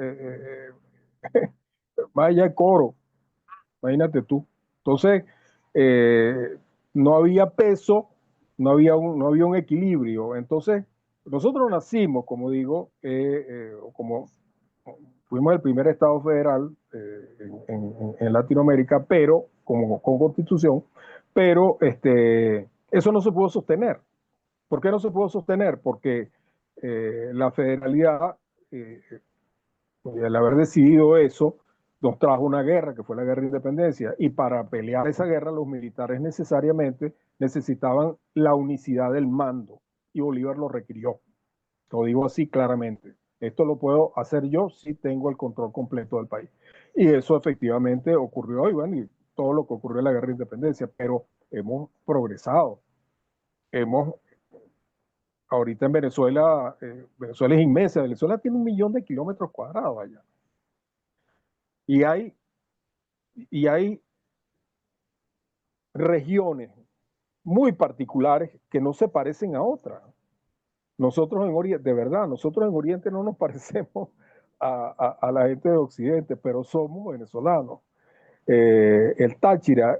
más allá de Coro, imagínate tú. Entonces, eh, no había peso, no había un equilibrio. Entonces, nosotros nacimos, como digo, como fuimos el primer Estado federal en Latinoamérica, pero con constitución, pero eso no se pudo sostener. ¿Por qué no se pudo sostener? Porque la federalidad, eh, el haber decidido eso, nos trajo una guerra, que fue la guerra de independencia, y para pelear esa guerra los militares necesariamente necesitaban la unicidad del mando, y Bolívar lo requirió. Lo digo así claramente. Esto lo puedo hacer yo si tengo el control completo del país. Y eso efectivamente ocurrió, y bueno, y todo lo que ocurrió en la guerra de independencia, pero hemos progresado. Hemos, ahorita en Venezuela, Venezuela es inmensa, Venezuela tiene 1 millón de kilómetros cuadrados allá. Y hay, y hay regiones muy particulares que no se parecen a otras. Nosotros en Oriente, de verdad, nosotros en Oriente no nos parecemos a la gente de Occidente, pero somos venezolanos. El Táchira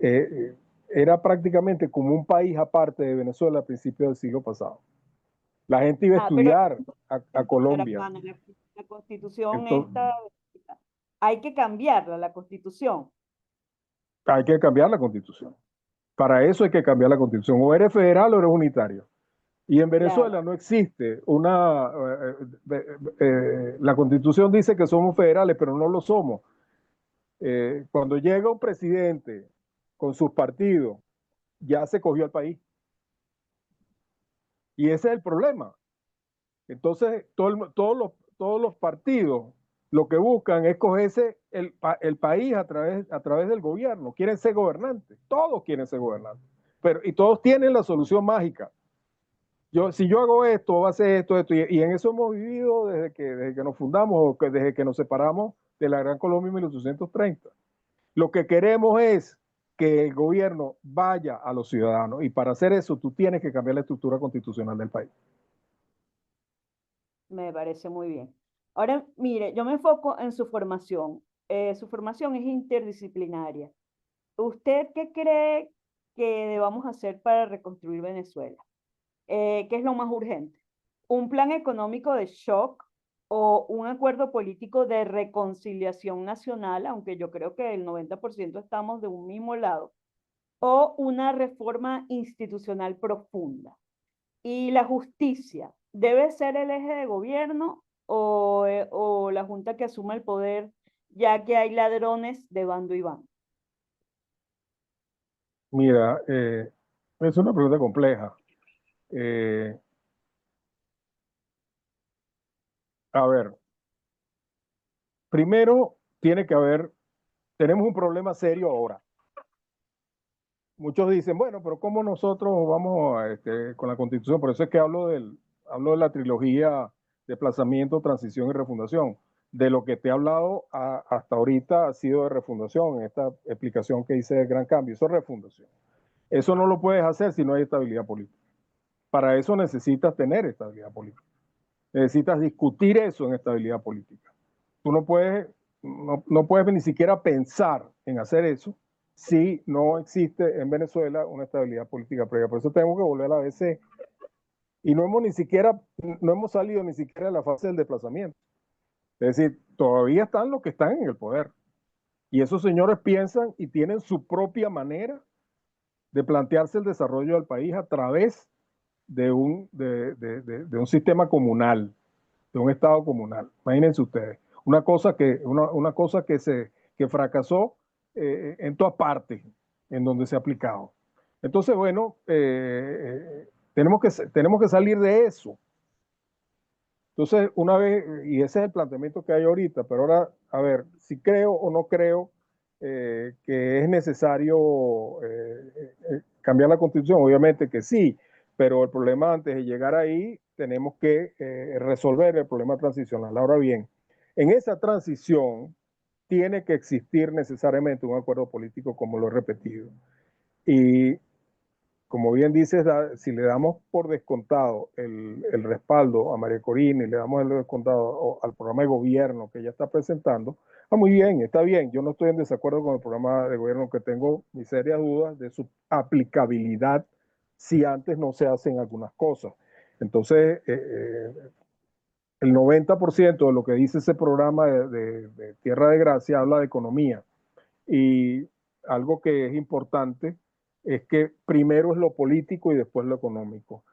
era prácticamente como un país aparte de Venezuela a principios del siglo pasado. La gente iba a Pero estudiar a Colombia. Carapana, la constitución Entonces, esta, hay que cambiarla, la constitución. hay que cambiar la constitución. Para eso hay que cambiar la constitución. O eres federal o eres unitario. Y en Claro. Venezuela no existe una... la constitución dice que somos federales, pero no lo somos. Cuando llega un presidente con sus partidos, ya se cogió el país. Y ese es el problema. Entonces, todos los partidos lo que buscan es cogerse el país a través del gobierno. Quieren ser gobernantes. Todos quieren ser gobernantes. Y todos tienen la solución mágica. Si yo hago esto, va a ser esto, esto. Y en eso hemos vivido desde que nos fundamos o desde que nos separamos de la Gran Colombia en 1830. Lo que queremos es que el gobierno vaya a los ciudadanos. Y para hacer eso, tú tienes que cambiar la estructura constitucional del país. Me parece muy bien. Ahora, mire, yo me enfoco en su formación. Su formación es interdisciplinaria. ¿Usted qué cree que debamos hacer para reconstruir Venezuela? ¿Qué es lo más urgente? ¿Un plan económico de shock o un acuerdo político de reconciliación nacional, aunque yo creo que el 90% estamos de un mismo lado, o una reforma institucional profunda? ¿Y la justicia debe ser el eje de gobierno o la junta que asuma el poder, ya que hay ladrones de bando y bando? Mira, es una pregunta compleja. Eh, a ver, primero tiene que haber, tenemos un problema serio ahora. Muchos dicen, bueno, pero ¿cómo nosotros vamos con la constitución? Por eso es que hablo de la trilogía desplazamiento, transición y refundación. De lo que te he hablado hasta ahorita ha sido de refundación, en esta explicación que hice de Gran Cambio, eso es refundación. Eso no lo puedes hacer si no hay estabilidad política. Para eso necesitas tener estabilidad política. Necesitas discutir eso en estabilidad política. Tú no puedes ni siquiera pensar en hacer eso si no existe en Venezuela una estabilidad política previa. Por eso tenemos que volver a la ABC. Y no hemos salido ni siquiera de la fase del desplazamiento. Es decir, todavía están los que están en el poder. Y esos señores piensan y tienen su propia manera de plantearse el desarrollo del país a través de un sistema comunal, de un Estado comunal. Imagínense ustedes, una cosa que fracasó en todas partes en donde se ha aplicado. Entonces, bueno, tenemos que salir de eso. Entonces, una vez, y ese es el planteamiento que hay ahorita, pero ahora, a ver, si creo o no creo que es necesario cambiar la constitución, obviamente que sí, pero el problema antes de llegar ahí, tenemos que resolver el problema transicional. Ahora bien, en esa transición tiene que existir necesariamente un acuerdo político, como lo he repetido. Y como bien dices, si le damos por descontado el respaldo a María Corina y le damos el descontado al programa de gobierno que ella está presentando, muy bien, está bien. Yo no estoy en desacuerdo con el programa de gobierno, que tengo mis serias dudas de su aplicabilidad si antes no se hacen algunas cosas. Entonces, el 90% de lo que dice ese programa de Tierra de Gracia habla de economía. Y algo que es importante es que primero es lo político y después lo económico.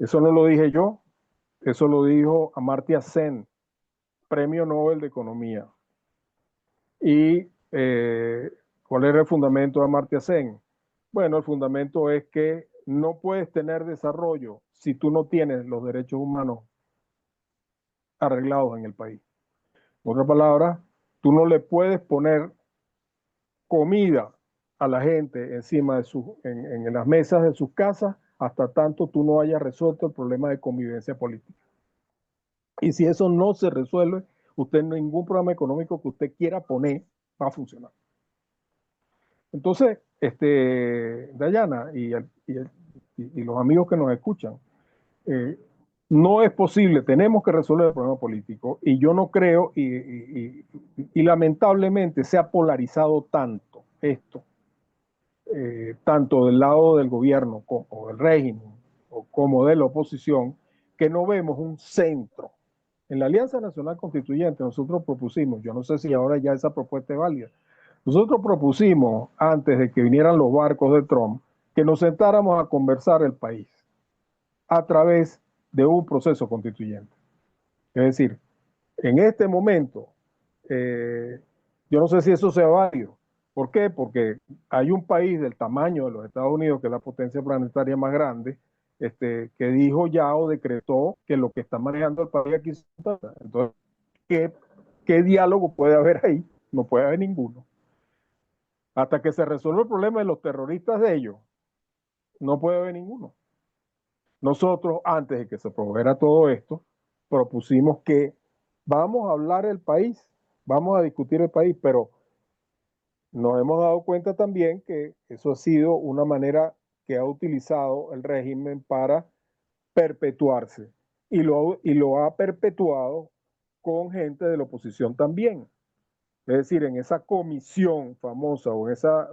Eso no lo dije yo, eso lo dijo Amartya Sen, Premio Nobel de Economía. ¿Y cuál era el fundamento de Amartya Sen? Bueno, el fundamento es que no puedes tener desarrollo si tú no tienes los derechos humanos arreglados en el país. En otras palabras, tú no le puedes poner comida a la gente encima de en las mesas de sus casas hasta tanto tú no hayas resuelto el problema de convivencia política. Y si eso no se resuelve, usted ningún programa económico que usted quiera poner va a funcionar. Entonces, Dayana y los amigos que nos escuchan, no es posible, tenemos que resolver el problema político y yo no creo y lamentablemente se ha polarizado tanto esto, tanto del lado del gobierno o del régimen o como de la oposición, que no vemos un centro. En la Alianza Nacional Constituyente nosotros propusimos, yo no sé si ahora ya esa propuesta es válida, nosotros propusimos antes de que vinieran los barcos de Trump que nos sentáramos a conversar el país a través de un proceso constituyente. Es decir, en este momento, yo no sé si eso sea válido. ¿Por qué? Porque hay un país del tamaño de los Estados Unidos, que es la potencia planetaria más grande, que dijo ya o decretó que lo que está manejando el país aquí se trata. Entonces, ¿qué diálogo puede haber ahí? No puede haber ninguno. Hasta que se resuelva el problema de los terroristas de ellos, no puede haber ninguno. Nosotros, antes de que se produjera todo esto, propusimos que vamos a hablar el país, vamos a discutir el país, pero nos hemos dado cuenta también que eso ha sido una manera que ha utilizado el régimen para perpetuarse y lo ha perpetuado con gente de la oposición también. Es decir, en esa comisión famosa o esa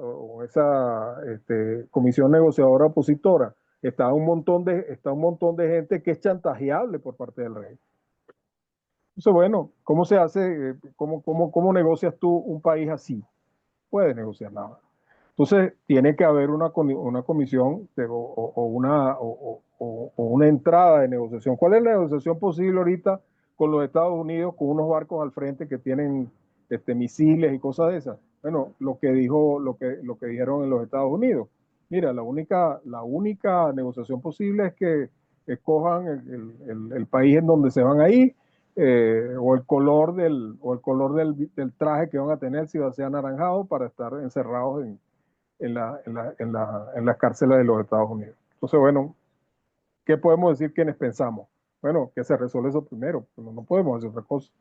comisión negociadora opositora está un montón de gente que es chantajeable por parte del rey. Entonces, bueno, ¿cómo se hace? ¿Cómo negocias tú un país así? Puedes negociar nada. Entonces, tiene que haber una comisión o una entrada de negociación. ¿Cuál es la negociación posible ahorita con los Estados Unidos, con unos barcos al frente que tienen misiles y cosas de esas? Bueno, lo que dijeron en los Estados Unidos. Mira, la única negociación posible es que escojan el país en donde se van a ir, o el color del traje que van a tener, si va a ser anaranjado, para estar encerrados en las cárceles de los Estados Unidos. Entonces, bueno, ¿qué podemos decir quienes pensamos? Bueno, que se resuelve eso primero, pero no podemos hacer otra cosa.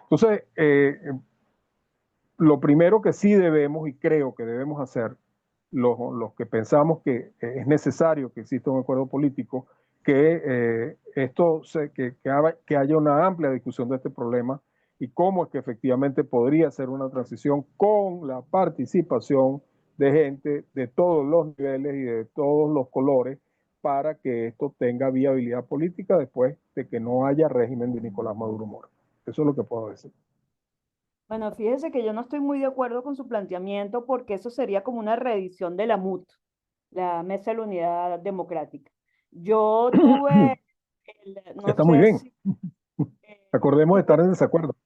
Entonces, lo primero que sí debemos y creo que debemos hacer, los que pensamos que es necesario que exista un acuerdo político, que haya una amplia discusión de este problema y cómo es que efectivamente podría ser una transición con la participación de gente de todos los niveles y de todos los colores para que esto tenga viabilidad política después de que no haya régimen de Nicolás Maduro Moro. Eso es lo que puedo decir. Bueno, fíjese que yo no estoy muy de acuerdo con su planteamiento porque eso sería como una reedición de la MUT, la Mesa de la Unidad Democrática. Yo tuve, no Está muy sé bien. si, Acordemos de tuve, estar en desacuerdo.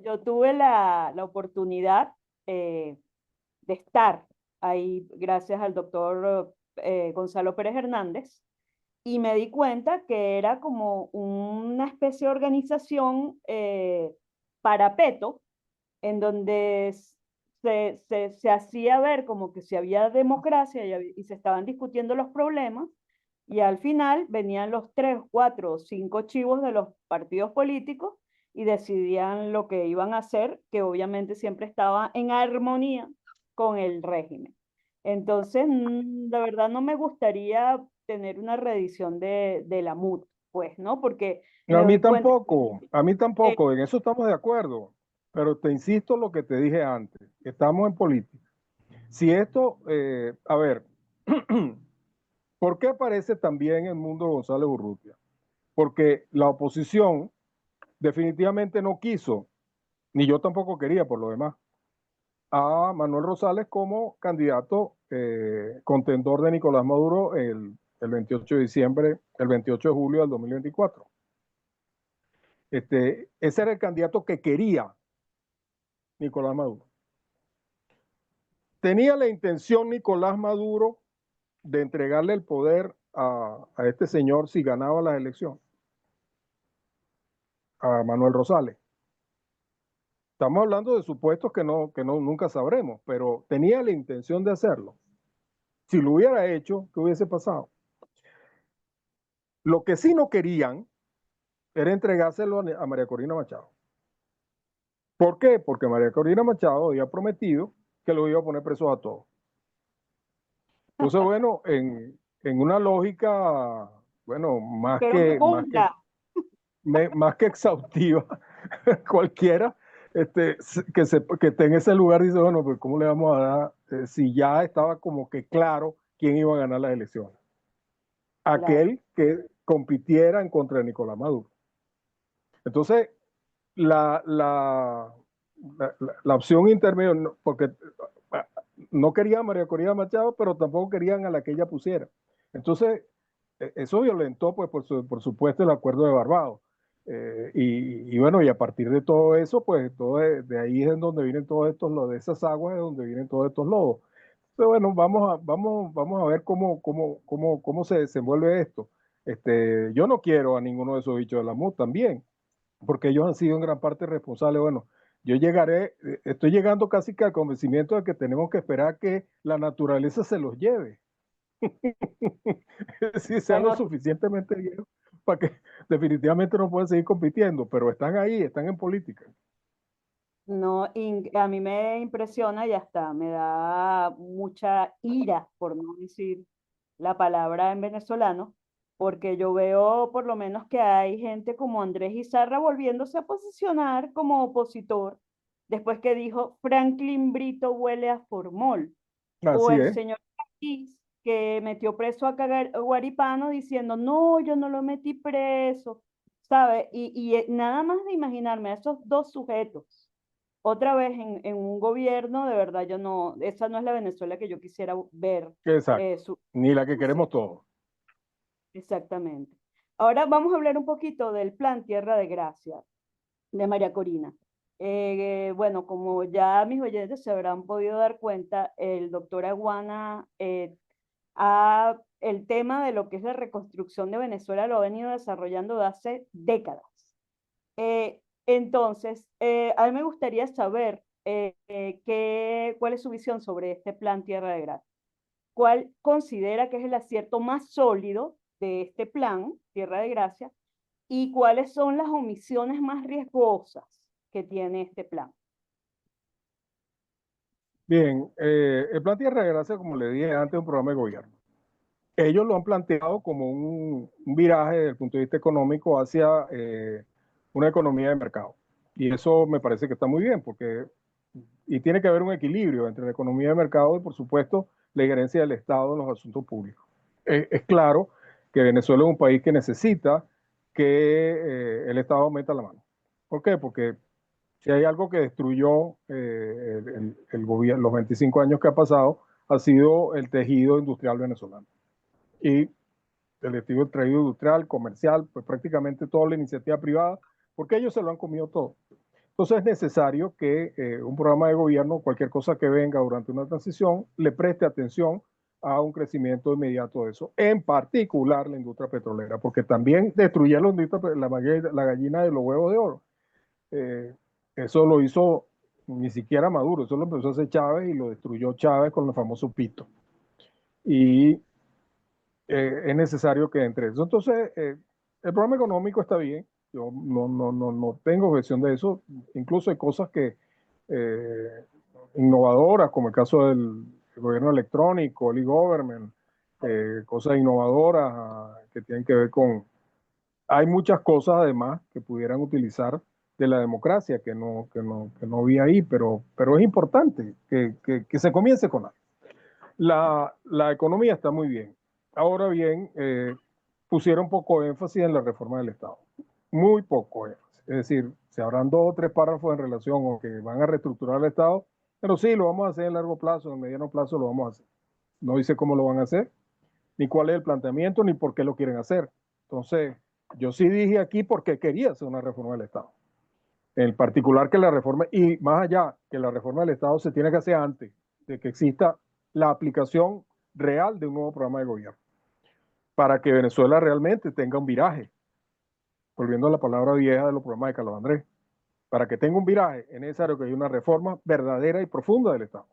yo tuve la oportunidad de estar ahí gracias al doctor Gonzalo Pérez Hernández y me di cuenta que era como una especie de organización parapeto en donde se hacía ver como que si había democracia y se estaban discutiendo los problemas, y al final venían los 3, 4 o 5 chivos de los partidos políticos y decidían lo que iban a hacer, que obviamente siempre estaba en armonía con el régimen. Entonces, la verdad no me gustaría tener una reedición de la MUD, pues, ¿no? Porque me doy cuenta A mí que, tampoco, en eso estamos de acuerdo, pero te insisto lo que te dije antes, estamos en política. Si esto, a ver, ¿por qué aparece también el mundo González Urrutia? Porque la oposición definitivamente no quiso, ni yo tampoco quería por lo demás, a Manuel Rosales como candidato contendor de Nicolás Maduro el 28 de diciembre, el 28 de julio del 2024. Ese era el candidato que quería Nicolás Maduro. Tenía la intención Nicolás Maduro de entregarle el poder a este señor si ganaba las elecciones, a Manuel Rosales. Estamos hablando de supuestos que no, nunca sabremos, pero tenía la intención de hacerlo. Si lo hubiera hecho, ¿qué hubiese pasado? Lo que sí no querían era entregárselo a María Corina Machado. ¿Por qué? Porque María Corina Machado había prometido que lo iba a poner presos a todos. Entonces, bueno, en una lógica, bueno, quiero me cumpla. más que exhaustiva, cualquiera que esté en ese lugar dice, bueno, pues ¿cómo le vamos a dar si ya estaba como que claro quién iba a ganar las elecciones? Claro. Aquel que compitiera en contra de Nicolás Maduro. Entonces, la, la, la opción intermedia, porque no querían a María Corina Machado, pero tampoco querían a la que ella pusiera. Entonces, eso violentó, pues, por supuesto, el acuerdo de Barbados. Y bueno, y a partir de todo eso, pues, de ahí es en donde vienen todos estos lodos, de esas aguas es donde vienen todos estos lodos. Entonces, bueno, vamos a ver cómo se desenvuelve esto. Yo no quiero a ninguno de esos bichos de la MUD también, porque ellos han sido en gran parte responsables. Bueno, estoy llegando casi que al convencimiento de que tenemos que esperar que la naturaleza se los lleve, si sean lo Bueno, suficientemente viejos para que definitivamente no pueden seguir compitiendo, pero están ahí, están en política. no, a mí me impresiona y hasta me da mucha ira, por no decir la palabra en venezolano, porque yo veo por lo menos que hay gente como Andrés Izarra volviéndose a posicionar como opositor, después que dijo Franklin Brito huele a formol, o Así el es, señor Ortiz, que metió preso a Guaripano diciendo, no, yo no lo metí preso, ¿sabe? Nada más de imaginarme a esos dos sujetos otra vez en un gobierno, de verdad, yo no, esa no es la Venezuela que yo quisiera ver. exacto. Su, Ni la que sí, queremos todos. exactamente. Ahora vamos a hablar un poquito del plan Tierra de Gracia de María Corina. Bueno, como ya mis oyentes se habrán podido dar cuenta, el doctor Aguana el tema de lo que es la reconstrucción de Venezuela lo ha venido desarrollando de hace décadas. A mí me gustaría saber cuál es su visión sobre este plan Tierra de Gracia. ¿Cuál considera que es el acierto más sólido de este plan Tierra de Gracia? ¿Y cuáles son las omisiones más riesgosas que tiene este plan? Bien, el plan Tierra de Gracia, como le dije antes, es un programa de gobierno. Ellos lo han planteado como un viraje desde el punto de vista económico hacia una economía de mercado. Y eso me parece que está muy bien, porque y tiene que haber un equilibrio entre la economía de mercado y, por supuesto, la injerencia del Estado en los asuntos públicos. Es claro que Venezuela es un país que necesita que el Estado aumente la mano. ¿Por qué? Porque si hay algo que destruyó el gobierno, los 25 años que ha pasado, ha sido el tejido industrial venezolano. Y el tejido industrial, comercial, pues prácticamente toda la iniciativa privada, porque ellos se lo han comido todo. Entonces es necesario que un programa de gobierno, cualquier cosa que venga durante una transición, le preste atención a un crecimiento inmediato de eso, en particular la industria petrolera, porque también destruyeron la gallina de los huevos de oro. Eh, Eso lo hizo ni siquiera Maduro, eso lo empezó a hacer Chávez y lo destruyó Chávez con el famoso pito. Y es necesario que entre eso. Entonces, el programa económico está bien, yo no tengo objeción de eso, incluso hay cosas que innovadoras, como el caso gobierno electrónico, el e-government, cosas innovadoras que tienen que ver con... Hay muchas cosas además que pudieran utilizar de la democracia que no vi ahí, pero es importante que se comience con algo. La economía está muy bien. Ahora bien, pusieron poco énfasis en la reforma del Estado. Muy poco énfasis. Es decir, se habrán 2 o 3 párrafos en relación o que van a reestructurar el Estado, pero sí, lo vamos a hacer en largo plazo, en mediano plazo lo vamos a hacer. No dice cómo lo van a hacer, ni cuál es el planteamiento, ni por qué lo quieren hacer. Entonces, yo sí dije aquí porque quería hacer una reforma del Estado. En particular que la reforma, y más allá, que la reforma del Estado se tiene que hacer antes de que exista la aplicación real de un nuevo programa de gobierno, para que Venezuela realmente tenga un viraje, volviendo a la palabra vieja de los programas de Carlos Andrés, para que tenga un viraje es necesario que haya una reforma verdadera y profunda del Estado.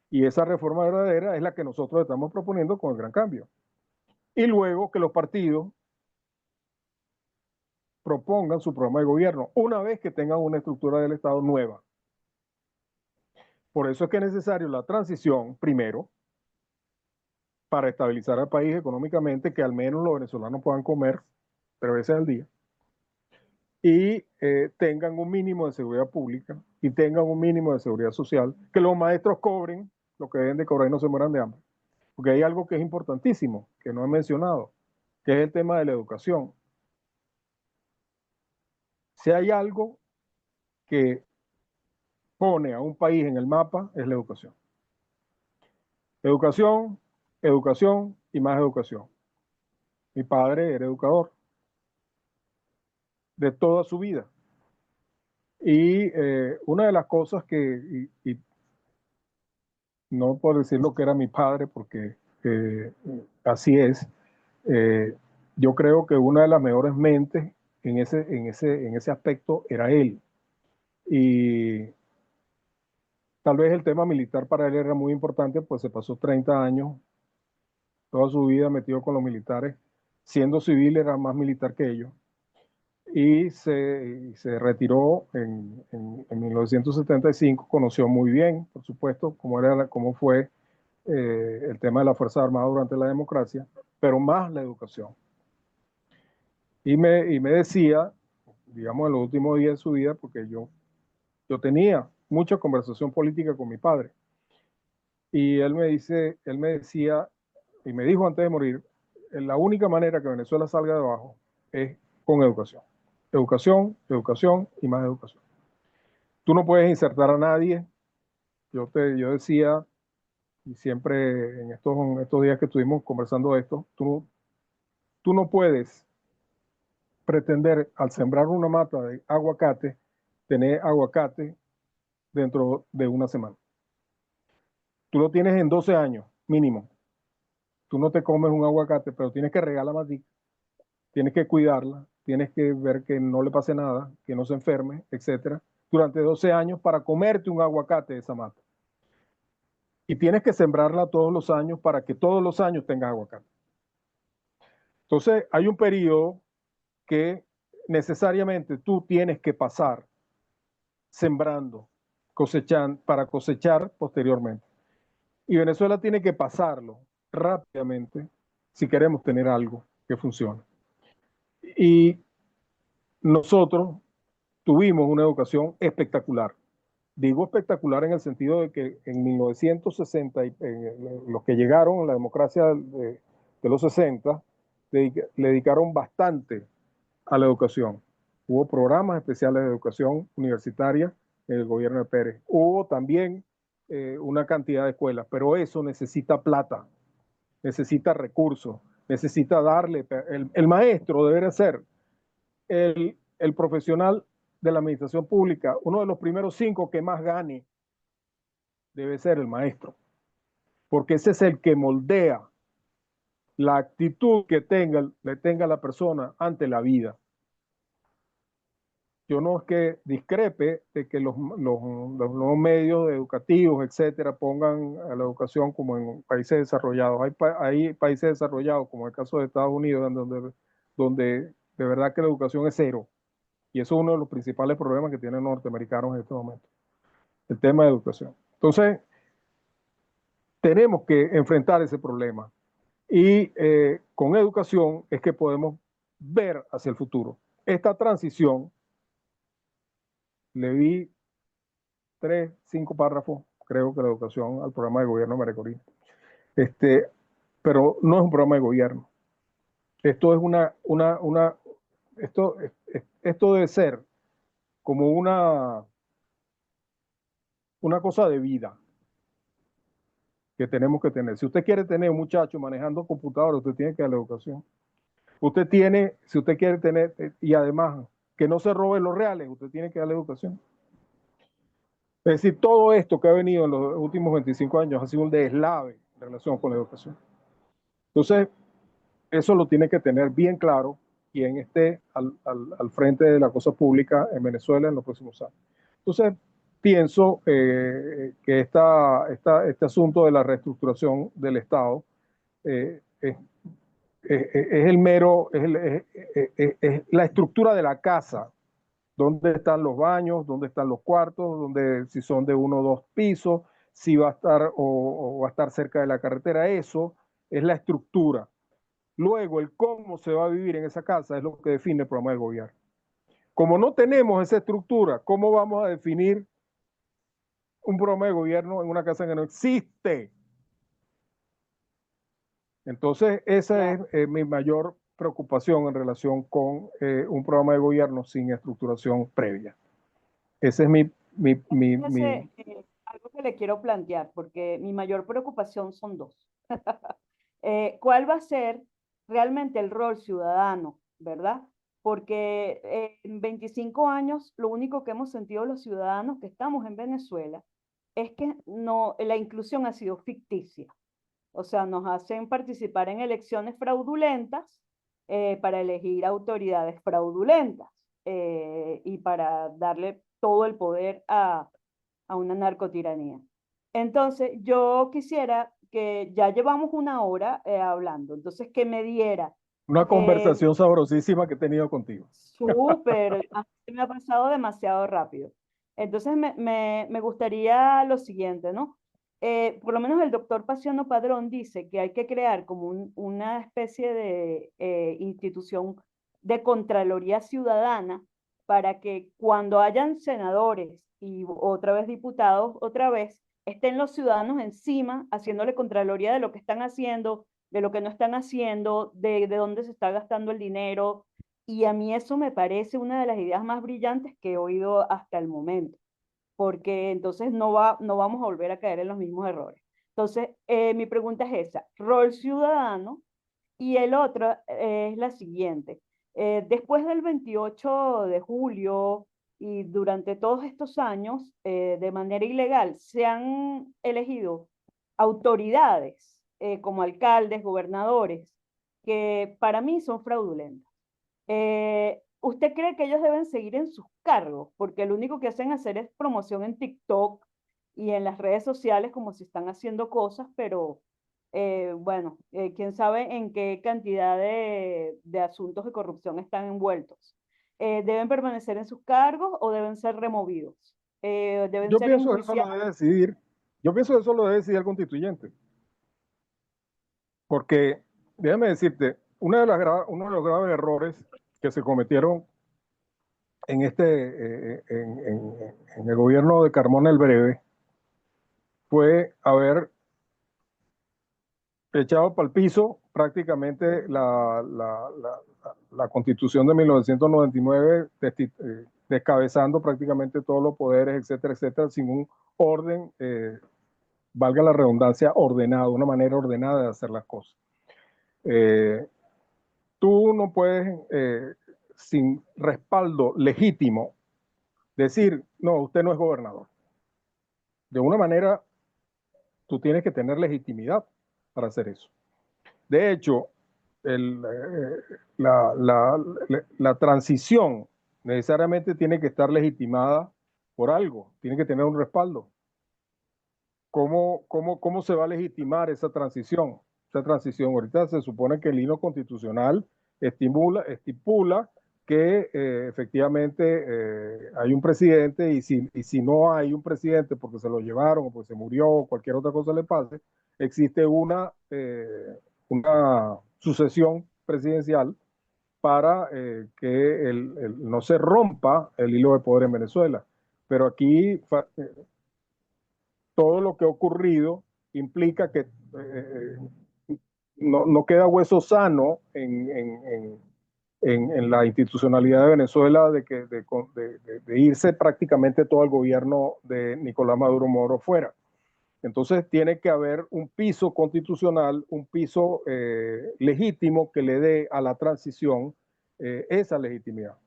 Y esa reforma verdadera es la que nosotros estamos proponiendo con el Gran Cambio. Y luego que los partidos propongan su programa de gobierno, una vez que tengan una estructura del Estado nueva. Por eso es que es necesario la transición primero, para estabilizar al país económicamente, que al menos los venezolanos puedan comer 3 veces al día, y tengan un mínimo de seguridad pública y tengan un mínimo de seguridad social, que los maestros cobren lo que deben de cobrar y no se mueran de hambre. Porque hay algo que es importantísimo, que no he mencionado, que es el tema de la educación. Si hay algo que pone a un país en el mapa, es la educación. Educación, educación y más educación. Mi padre era educador de toda su vida. Y una de las cosas y no por decir lo que era mi padre, porque así es, eh, yo creo que una de las mejores mentes en ese aspecto era él. Y tal vez el tema militar para él era muy importante, pues se pasó 30 años, toda su vida metido con los militares. Siendo civil era más militar que ellos. Y se retiró en 1975, conoció muy bien, por supuesto, cómo fue el tema de la Fuerza Armada durante la democracia, pero más la educación. Y me decía, digamos, en los últimos días de su vida, porque yo tenía mucha conversación política con mi padre, y él me decía, y me dijo antes de morir, la única manera que Venezuela salga de abajo es con educación. Educación, educación y más educación. Tú no puedes insertar a nadie. Yo decía, y siempre en estos días que estuvimos conversando de esto, tú no puedes pretender al sembrar una mata de aguacate, tener aguacate dentro de una semana. Tú lo tienes en 12 años, mínimo. Tú no te comes un aguacate, pero tienes que regar la matica, tienes que cuidarla, tienes que ver que no le pase nada, que no se enferme, etcétera, durante 12 años para comerte un aguacate de esa mata. Y tienes que sembrarla todos los años para que todos los años tengas aguacate. Entonces, hay un periodo que necesariamente tú tienes que pasar sembrando, cosechando, para cosechar posteriormente. Y Venezuela tiene que pasarlo rápidamente si queremos tener algo que funcione. Y nosotros tuvimos una educación espectacular. Digo espectacular en el sentido de que en 1960, los que llegaron a la democracia de los 60, le dedicaron bastante a la educación. Hubo programas especiales de educación universitaria en el gobierno de Pérez. Hubo también una cantidad de escuelas, pero eso necesita plata, necesita recursos, necesita darle... El maestro debería ser el profesional de la administración pública, uno de los primeros 5 que más gane debe ser el maestro, porque ese es el que moldea la actitud que le tenga la persona ante la vida. Yo no es que discrepe de que los nuevos medios educativos, etcétera, pongan a la educación como en países desarrollados. Hay países desarrollados, como el caso de Estados Unidos, donde de verdad que la educación es cero. Y eso es uno de los principales problemas que tienen los norteamericanos en este momento, el tema de educación. Entonces, tenemos que enfrentar ese problema. Y con educación es que podemos ver hacia el futuro. Esta transición, le di 5 párrafos, creo que la educación al programa de gobierno de María Corina. Pero no es un programa de gobierno. Esto es esto debe ser como una cosa de vida que tenemos que tener. Si usted quiere tener un muchacho manejando computadora, usted tiene que darle educación. Usted tiene, si usted quiere tener, y además que no se robe los reales, usted tiene que darle educación. Es decir, todo esto que ha venido en los últimos 25 años ha sido un deslave en relación con la educación. Entonces, eso lo tiene que tener bien claro quien esté al frente de la cosa pública en Venezuela en los próximos años. Entonces, pienso que este asunto de la reestructuración del Estado es el mero, es la estructura de la casa. ¿Dónde están los baños? ¿Dónde están los cuartos? Si son de 1 o 2 pisos, si va a estar o va a estar cerca de la carretera. Eso es la estructura. Luego, el cómo se va a vivir en esa casa es lo que define el programa del gobierno. Como no tenemos esa estructura, ¿cómo vamos a definir un programa de gobierno en una casa que no existe? Entonces, esa es mi mayor preocupación en relación con un programa de gobierno sin estructuración previa. Ese es Fíjese, algo que le quiero plantear, porque mi mayor preocupación son dos. ¿Cuál va a ser realmente el rol ciudadano, verdad? Porque en 25 años lo único que hemos sentido los ciudadanos que estamos en Venezuela es que no, la inclusión ha sido ficticia. O sea, nos hacen participar en elecciones fraudulentas para elegir autoridades fraudulentas y para darle todo el poder a una narcotiranía. Entonces, yo quisiera que ya llevamos 1 hora hablando, entonces que me diera una eh, conversación sabrosísima que he tenido contigo. súper, me ha pasado demasiado rápido. Entonces, me gustaría lo siguiente, ¿no? Por lo menos el doctor Paciano Padrón dice que hay que crear como una especie de institución de Contraloría Ciudadana para que cuando hayan senadores y otra vez diputados, otra vez, estén los ciudadanos encima haciéndole Contraloría de lo que están haciendo, de lo que no están haciendo, de dónde se está gastando el dinero, y a mí eso me parece una de las ideas más brillantes que he oído hasta el momento, porque entonces no vamos a volver a caer en los mismos errores. Entonces, mi pregunta es esa, rol ciudadano, y el otro es la siguiente. Después del 28 de julio y durante todos estos años, de manera ilegal, se han elegido autoridades como alcaldes, gobernadores, que para mí son fraudulentas. ¿Usted cree que ellos deben seguir en sus cargos? Porque lo único que hacen hacer es promoción en TikTok y en las redes sociales como si están haciendo cosas, pero bueno, quién sabe en qué cantidad de asuntos de corrupción están envueltos. ¿Deben permanecer en sus cargos o deben ser removidos? ¿Deben Yo ser pienso que eso lo enjuiciados? debe decidir, yo pienso que eso lo debe decidir el constituyente. Porque, déjame decirte, uno de los graves errores que se cometieron en el gobierno de Carmona el Breve fue haber echado para el piso prácticamente la Constitución de 1999, descabezando prácticamente todos los poderes, etcétera, sin un orden, valga la redundancia, ordenado, una manera ordenada de hacer las cosas. Tú no puedes, sin respaldo legítimo, decir, no, usted no es gobernador. De una manera, tú tienes que tener legitimidad para hacer eso. De hecho, la transición necesariamente tiene que estar legitimada por algo, tiene que tener un respaldo. ¿Cómo se va a legitimar esa transición? Esa transición, ahorita se supone que el himno constitucional estipula que efectivamente hay un presidente y si no hay un presidente porque se lo llevaron o porque se murió o cualquier otra cosa le pase, existe una sucesión presidencial para que no se rompa el hilo de poder en Venezuela. Pero aquí todo lo que ha ocurrido implica que no queda hueso sano en la institucionalidad de Venezuela de irse prácticamente todo el gobierno de Nicolás Maduro Moro fuera. Entonces tiene que haber un piso constitucional, un piso legítimo que le dé a la transición esa legitimidad.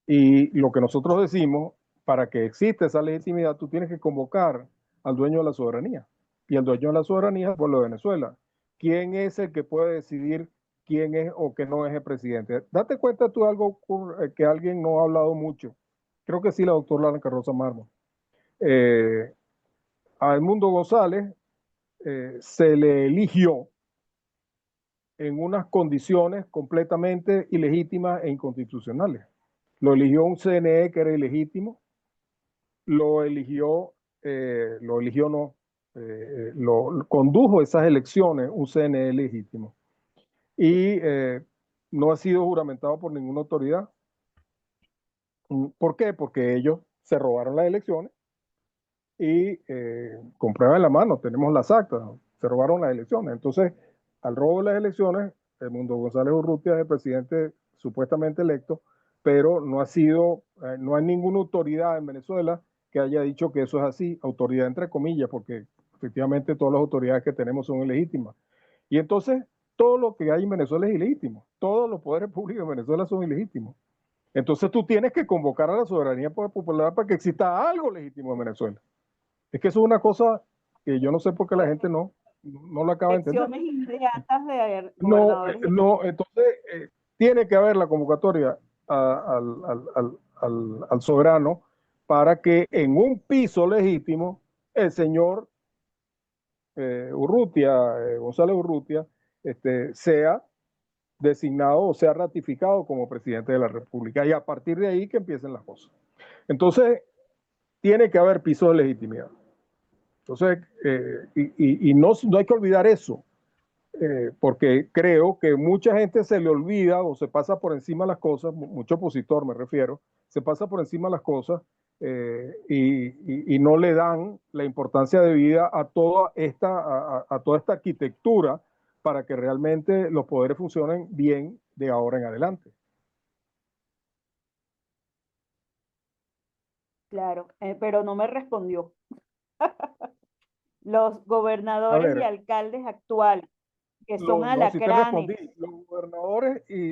Y lo que nosotros decimos, para que exista esa legitimidad, tú tienes que convocar al dueño de la soberanía. Y el dueño de la soberanía es el pueblo de Venezuela. ¿Quién es el que puede decidir quién es o que no es el presidente? Date cuenta tú algo que alguien no ha hablado mucho. Creo que sí, la doctora Lara Carroza Marmo. A Edmundo González se le eligió en unas condiciones completamente ilegítimas e inconstitucionales. Lo eligió un CNE que era ilegítimo, lo condujo esas elecciones un CNE legítimo y no ha sido juramentado por ninguna autoridad. ¿Por qué? Porque ellos se robaron las elecciones y con prueba en la mano, tenemos las actas, se robaron las elecciones. Entonces, al robo de las elecciones, Edmundo González Urrutia es el presidente supuestamente electo, pero no hay ninguna autoridad en Venezuela que haya dicho que eso es así, autoridad entre comillas, porque efectivamente todas las autoridades que tenemos son ilegítimas. Y entonces, todo lo que hay en Venezuela es ilegítimo, todos los poderes públicos en Venezuela son ilegítimos. Entonces tú tienes que convocar a la soberanía popular para que exista algo legítimo en Venezuela. Es que eso es una cosa que yo no sé por qué la gente no lo acaba de entender. Elecciones inmediatas de No, gobernadores. no, entonces tiene que haber la convocatoria al soberano para que en un piso legítimo el señor González Urrutia, sea designado o sea ratificado como presidente de la República y a partir de ahí que empiecen las cosas. Entonces, tiene que haber piso de legitimidad. Entonces, no hay que olvidar eso, porque creo que mucha gente se le olvida o se pasa por encima de las cosas, mucho opositor me refiero, se pasa por encima de las cosas y no le dan la importancia de vida a toda esta arquitectura para que realmente los poderes funcionen bien de ahora en adelante. Claro, pero no me respondió. Los A gobernadores y ver, alcaldes actuales, que son no, si te alacranes. respondí,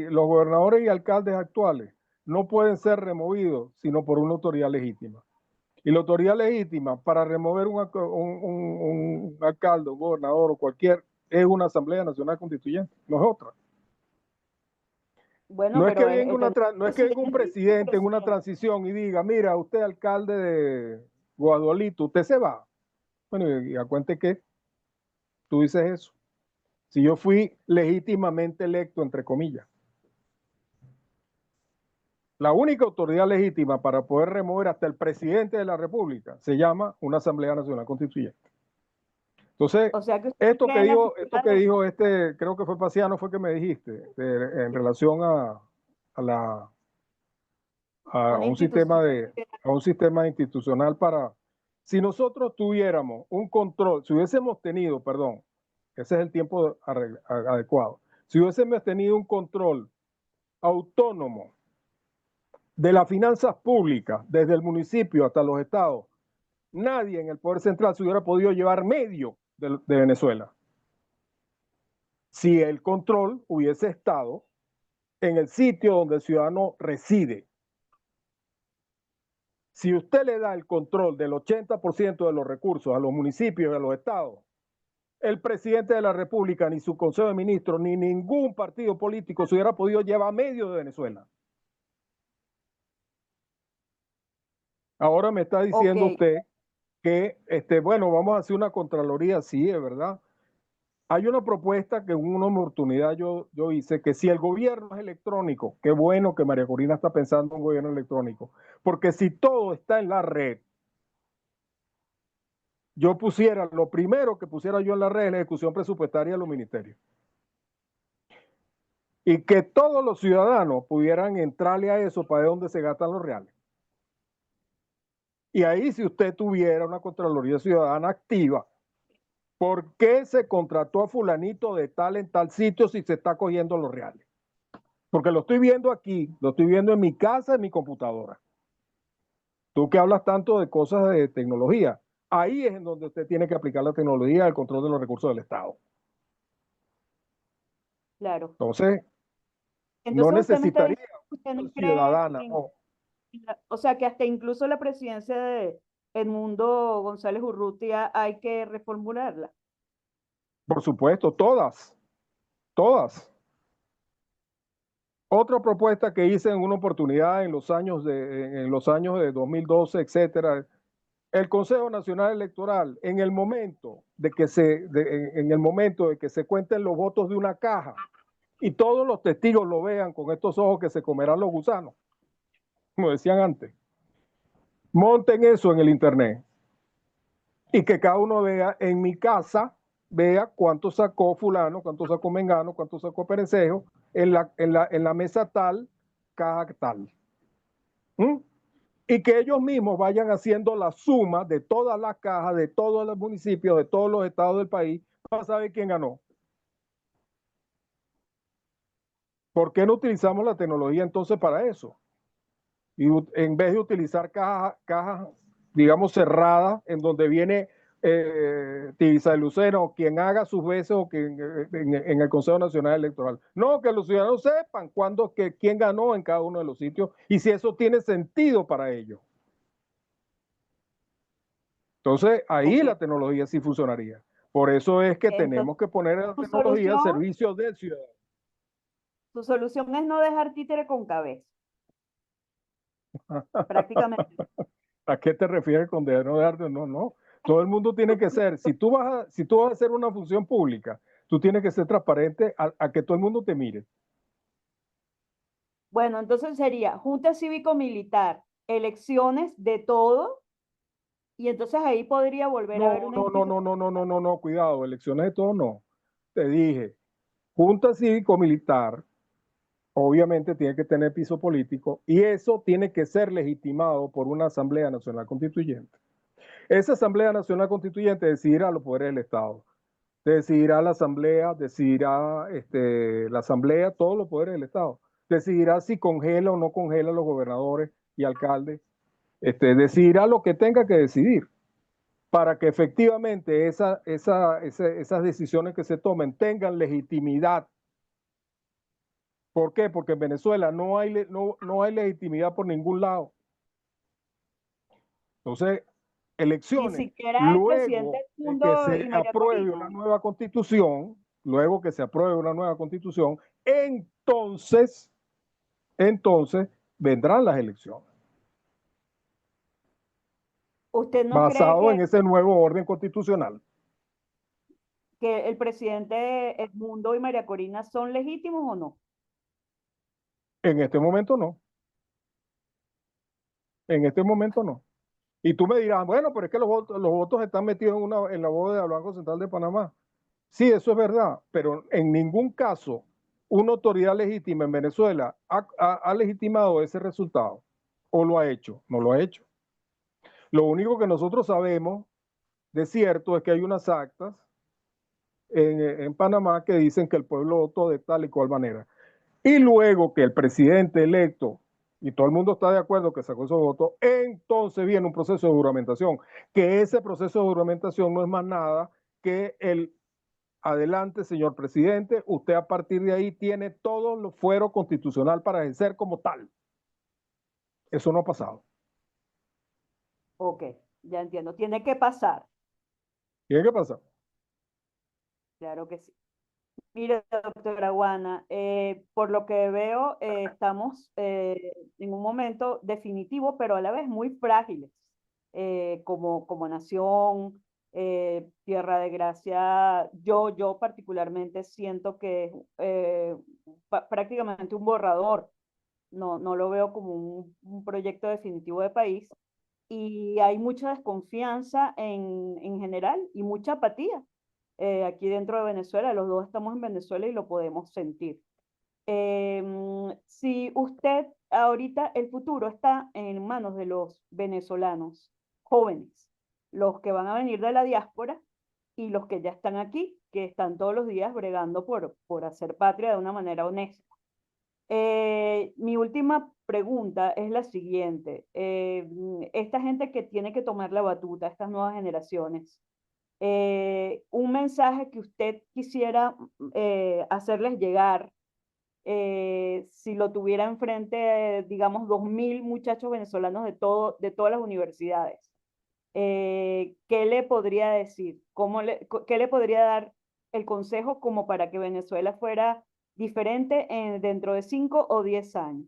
los gobernadores y alcaldes actuales no pueden ser removidos sino por una autoridad legítima. Y la autoridad legítima para remover un alcalde, un gobernador o cualquier, es una Asamblea Nacional Constituyente, no es otra. Bueno, No es que pero venga, no es que venga un presidente en una presidente. transición y diga, mira, usted alcalde de Guadalito, usted se va. Bueno, y a cuente que tú dices eso. Si yo fui legítimamente electo, entre comillas. La única autoridad legítima para poder remover hasta el presidente de la República se llama una Asamblea Nacional Constituyente. Entonces, O sea que usted esto cree que en la dijo, figura creo que fue Paciano, fue que me dijiste, en relación a una un institución. a un sistema institucional si nosotros tuviéramos un control, si hubiésemos tenido, perdón, ese es el tiempo adecuado, si hubiésemos tenido un control autónomo de las finanzas públicas, desde el municipio hasta los estados, nadie en el poder central se hubiera podido llevar medio de Venezuela. Si el control hubiese estado en el sitio donde el ciudadano reside. Si usted le da el control del 80% de los recursos a los municipios y a los estados, el presidente de la República, ni su Consejo de Ministros, ni ningún partido político se hubiera podido llevar medio de Venezuela. Ahora me está diciendo Ok, usted que, bueno, vamos a hacer una contraloría, sí, es verdad. Hay una propuesta que en una oportunidad yo hice, que si el gobierno es electrónico, qué bueno que María Corina está pensando en un gobierno electrónico, porque si todo está en la red, yo pusiera, lo primero que pusiera yo en la red es la ejecución presupuestaria de los ministerios. Y que todos los ciudadanos pudieran entrarle a eso para ver dónde se gastan los reales. Y ahí si usted tuviera una Contraloría Ciudadana activa, ¿por qué se contrató a fulanito de tal en tal sitio si se está cogiendo los reales? Porque lo estoy viendo aquí, lo estoy viendo en mi casa, en mi computadora. Tú que hablas tanto de cosas de tecnología, ahí es en donde usted tiene que aplicar la tecnología al control de los recursos del Estado. Claro. Entonces, no Entonces usted me está necesitaría diciendo que usted una no cree ciudadana. en, No, o sea, que hasta incluso la presidencia de Edmundo González Urrutia hay que reformularla. por supuesto, todas, todas. Otra propuesta que hice en una oportunidad en los años de 2012, etcétera, el Consejo Nacional Electoral, en el momento en el momento de que se cuenten los votos de una caja y todos los testigos lo vean con estos ojos que se comerán los gusanos, como decían antes, monten eso en el internet y que cada uno vea en mi casa, vea cuánto sacó fulano, cuánto sacó mengano, cuánto sacó perencejo en la mesa tal, caja tal. ¿Mm? Y que ellos mismos vayan haciendo la suma de todas las cajas, de todos los municipios, de todos los estados del país, para saber quién ganó. ¿Por qué no utilizamos la tecnología entonces para eso? Y en vez de utilizar cajas, digamos, cerradas, en donde viene Tivisa de Lucero, o quien haga sus veces, o quien, en el Consejo Nacional Electoral. No, que los ciudadanos sepan quién ganó en cada uno de los sitios y si eso tiene sentido para ellos. Entonces, ahí Ok. la tecnología sí funcionaría. Por eso es que Entonces, tenemos que poner la tu tecnología al solución, servicio del ciudadano. tu solución es no dejar títere con cabeza, prácticamente. ¿A qué te refieres con no dejarte? No, no. Todo el mundo tiene que ser, si tú vas a hacer una función pública, tú tienes que ser transparente a que todo el mundo te mire. Bueno, entonces sería Junta Cívico-Militar, elecciones de todo, y entonces ahí podría volver a haber No, una no, no, institución. no, no, no, no, no, no, cuidado, elecciones de todo no. Te dije, Junta Cívico-Militar, obviamente tiene que tener piso político y eso tiene que ser legitimado por una Asamblea Nacional Constituyente. Esa Asamblea Nacional Constituyente decidirá los poderes del Estado. Decidirá la Asamblea todos los poderes del Estado. Decidirá si congela o no congela a los gobernadores y alcaldes. Decidirá lo que tenga que decidir para que efectivamente esas decisiones que se tomen tengan legitimidad. ¿Por qué? Porque en Venezuela no hay legitimidad por ningún lado. Entonces, Ni elecciones, siquiera el presidente luego del de que mundo se y María apruebe una Corina. nueva constitución, luego que se apruebe una nueva constitución, entonces vendrán las elecciones, ¿Usted no cree basado en ese nuevo orden constitucional. que el presidente Edmundo y María Corina son legítimos o no? En este momento no, en este momento no. Y tú me dirás, bueno, pero es que los votos están metidos en la bóveda del Banco Central de Panamá. Sí, eso es verdad, pero en ningún caso una autoridad legítima en Venezuela ha legitimado ese resultado. ¿O lo ha hecho? No lo ha hecho. Lo único que nosotros sabemos de cierto es que hay unas actas en Panamá que dicen que el pueblo votó de tal y cual manera. Y luego que el presidente electo, y todo el mundo está de acuerdo que sacó esos votos, entonces viene un proceso de juramentación, que ese proceso de juramentación no es más nada que el adelante, señor presidente, usted a partir de ahí tiene todo lo fuero constitucional para ejercer como tal. Eso no ha pasado. Ok, ya entiendo. Tiene que pasar. Tiene que pasar. Claro que sí. Mire, doctora Guana, por lo que veo, estamos en un momento definitivo, pero a la vez muy frágiles como nación. Tierra de Gracia, yo particularmente siento que es prácticamente un borrador, no lo veo como un proyecto definitivo de país, y hay mucha desconfianza en general y mucha apatía aquí dentro de Venezuela. Los dos estamos en Venezuela y lo podemos sentir. Si usted ahorita, el futuro está en manos de los venezolanos jóvenes, los que van a venir de la diáspora y los que ya están aquí, que están todos los días bregando por hacer patria de una manera honesta. Mi última pregunta es la siguiente. Esta gente que tiene que tomar la batuta, estas nuevas generaciones, un mensaje que usted quisiera hacerles llegar, si lo tuviera enfrente, digamos, 2000 muchachos venezolanos de todas las universidades, ¿qué le podría decir? ¿Qué le podría dar el consejo como para que Venezuela fuera diferente dentro de 5 o 10 años?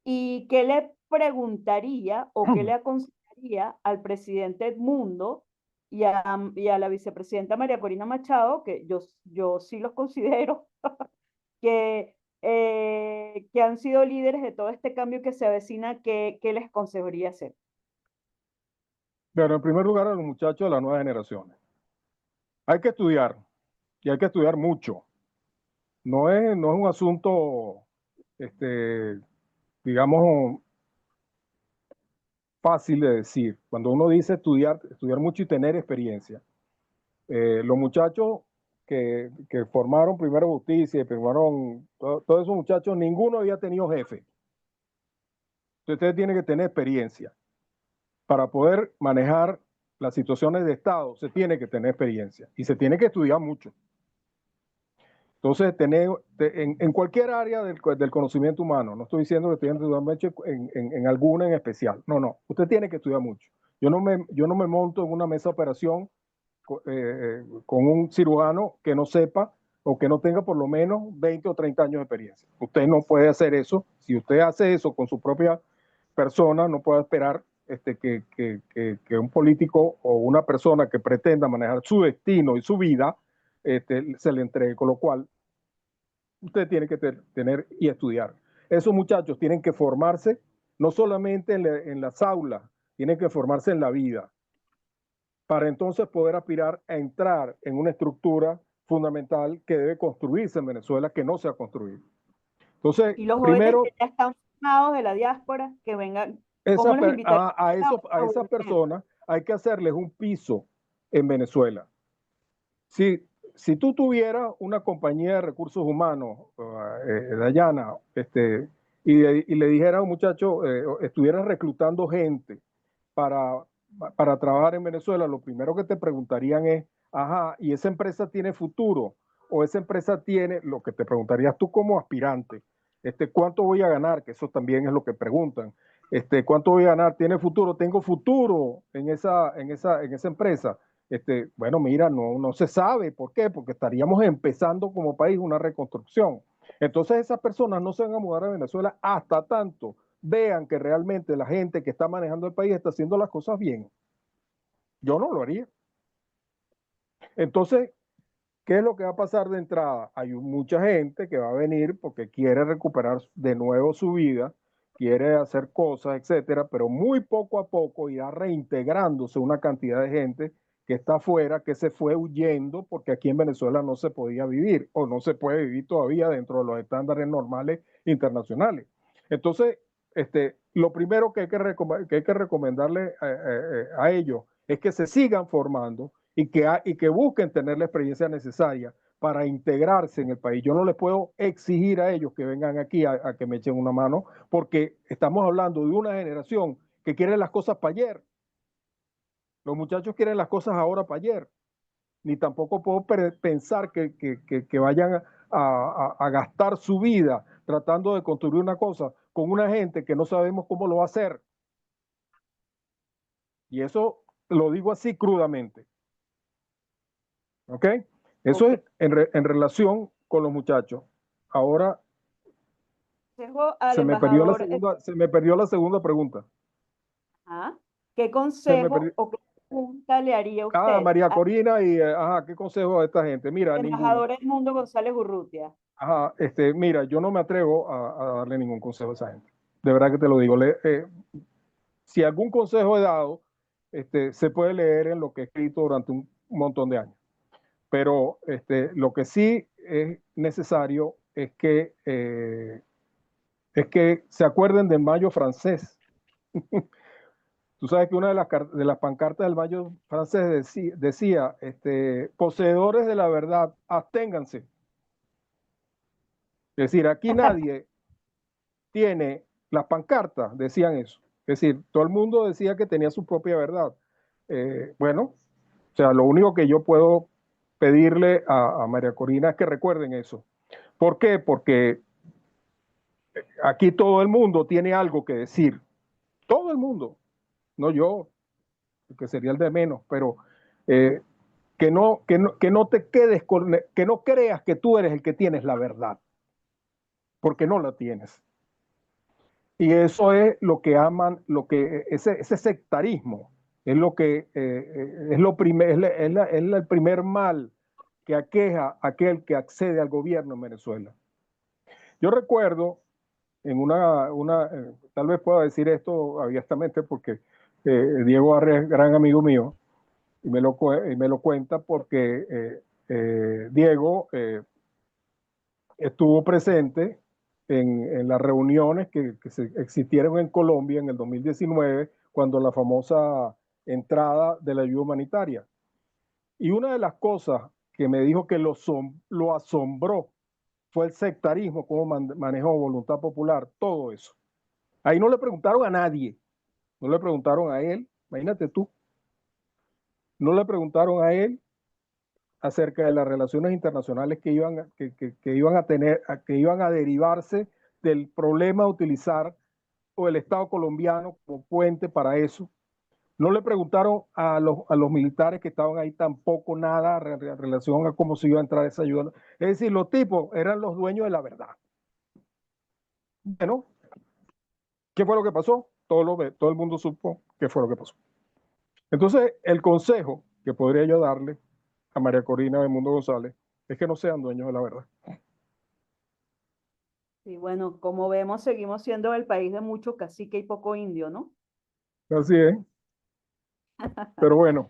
¿Y qué le preguntaría o qué le aconsejaría al presidente Edmundo y a la vicepresidenta María Corina Machado, que yo sí los considero, que han sido líderes de todo este cambio que se avecina? ¿Qué les aconsejaría hacer? Pero en primer lugar, a los muchachos de las nuevas generaciones. Hay que estudiar, y hay que estudiar mucho. No es un asunto, este, digamos, fácil de decir. Cuando uno dice estudiar, estudiar mucho y tener experiencia. Los muchachos que formaron primero Justicia y formaron todos esos muchachos, ninguno había tenido jefe. Entonces, usted tiene que tener experiencia. Para poder manejar las situaciones de Estado, se tiene que tener experiencia y se tiene que estudiar mucho. Entonces, en cualquier área del conocimiento humano, no estoy diciendo que tienen que estudiar mucho en alguna en especial. No, usted tiene que estudiar mucho. Yo no me monto en una mesa de operación con un cirujano que no sepa o que no tenga por lo menos 20 o 30 años de experiencia. Usted no puede hacer eso. Si usted hace eso con su propia persona, no puede esperar que un político o una persona que pretenda manejar su destino y su vida se le entregue. Con lo cual, usted tiene que tener y estudiar. Esos muchachos tienen que formarse no solamente en las aulas, tienen que formarse en la vida para entonces poder aspirar a entrar en una estructura fundamental que debe construirse en Venezuela, que no se ha construido. Entonces, Y los jóvenes que primero, ya están formados de la diáspora, que vengan, ¿cómo los invitarían a a esas volver? personas hay que hacerles un piso en Venezuela. Si, si tú tuvieras una compañía de recursos humanos, Dayana, y le dijeras a un muchacho, estuvieras reclutando gente para, para trabajar en Venezuela, lo primero que te preguntarían es, ajá, ¿y esa empresa tiene futuro? O esa empresa tiene, lo que te preguntarías tú como aspirante, ¿cuánto voy a ganar? Que eso también es lo que preguntan. ¿Cuánto voy a ganar? ¿Tiene futuro? ¿Tengo futuro en esa empresa? Bueno, mira, no se sabe. ¿Por qué? Porque estaríamos empezando como país una reconstrucción. Entonces esas personas no se van a mudar a Venezuela hasta tanto vean que realmente la gente que está manejando el país está haciendo las cosas bien. Yo no lo haría. Entonces, ¿qué es lo que va a pasar de entrada? Hay mucha gente que va a venir porque quiere recuperar de nuevo su vida, quiere hacer cosas, etcétera, pero muy poco a poco irá reintegrándose una cantidad de gente que está afuera, que se fue huyendo porque aquí en Venezuela no se podía vivir o no se puede vivir todavía dentro de los estándares normales internacionales. Entonces, lo primero que hay que recomendarle a ellos es que se sigan formando y que busquen tener la experiencia necesaria para integrarse en el país. Yo no les puedo exigir a ellos que vengan aquí a que me echen una mano, porque estamos hablando de una generación que quiere las cosas para ayer. Los muchachos quieren las cosas ahora para ayer. Ni tampoco puedo pensar que vayan a gastar su vida tratando de construir una cosa con una gente que no sabemos cómo lo va a hacer. Y eso lo digo así crudamente. ¿Ok? Eso Ok. es en relación con los muchachos. Ahora Consejo al se me perdió la embajador, segunda, se me perdió la segunda pregunta. ajá, ¿qué Se me consejo perdió. o qué pregunta le haría a Ah, usted María al Corina y, ajá, ¿qué consejo a esta gente? Mira, ninguno. embajador Edmundo González Urrutia? Ajá, mira, yo no me atrevo a darle ningún consejo a esa gente. De verdad que te lo digo. Si algún consejo he dado, se puede leer en lo que he escrito durante un montón de años. Pero lo que sí es necesario es que se acuerden del Mayo francés. Tú sabes que una de las pancartas del Mayo francés decía, poseedores de la verdad, absténganse. Es decir, aquí nadie tiene las pancartas, decían eso. Es decir, todo el mundo decía que tenía su propia verdad. Bueno, o sea, lo único que yo puedo pedirle a María Corina es que recuerden eso. ¿Por qué? Porque aquí todo el mundo tiene algo que decir. Todo el mundo. No yo, que sería el de menos, pero eh, que no te quedes con, que no creas que tú eres el que tienes la verdad, porque no la tienes. Y eso es lo que aman, ese sectarismo es lo que es lo primer, es el primer mal que aqueja a aquel que accede al gobierno en Venezuela. Yo recuerdo tal vez pueda decir esto abiertamente porque Diego Arre es gran amigo mío y me lo cuenta porque Diego estuvo presente en las reuniones que existieron en Colombia en el 2019, cuando la famosa entrada de la ayuda humanitaria. Y una de las cosas que me dijo que lo asombró fue el sectarismo, cómo manejó Voluntad Popular, todo eso. Ahí no le preguntaron a nadie, no le preguntaron a él, imagínate tú, no le preguntaron a él acerca de las relaciones internacionales que iban a tener, que iban a derivarse del problema de utilizar o el Estado colombiano como puente para eso. No le preguntaron a los militares que estaban ahí tampoco nada en relación a cómo se iba a entrar esa ayuda. Es decir, los tipos eran los dueños de la verdad. Bueno, ¿qué fue lo que pasó? Todo el mundo supo qué fue lo que pasó. Entonces, el consejo que podría yo darle a María Corina de Mundo González es que no sean dueños de la verdad. Y bueno, como vemos, seguimos siendo el país de mucho cacique y poco indio, ¿no? Así es. Pero bueno,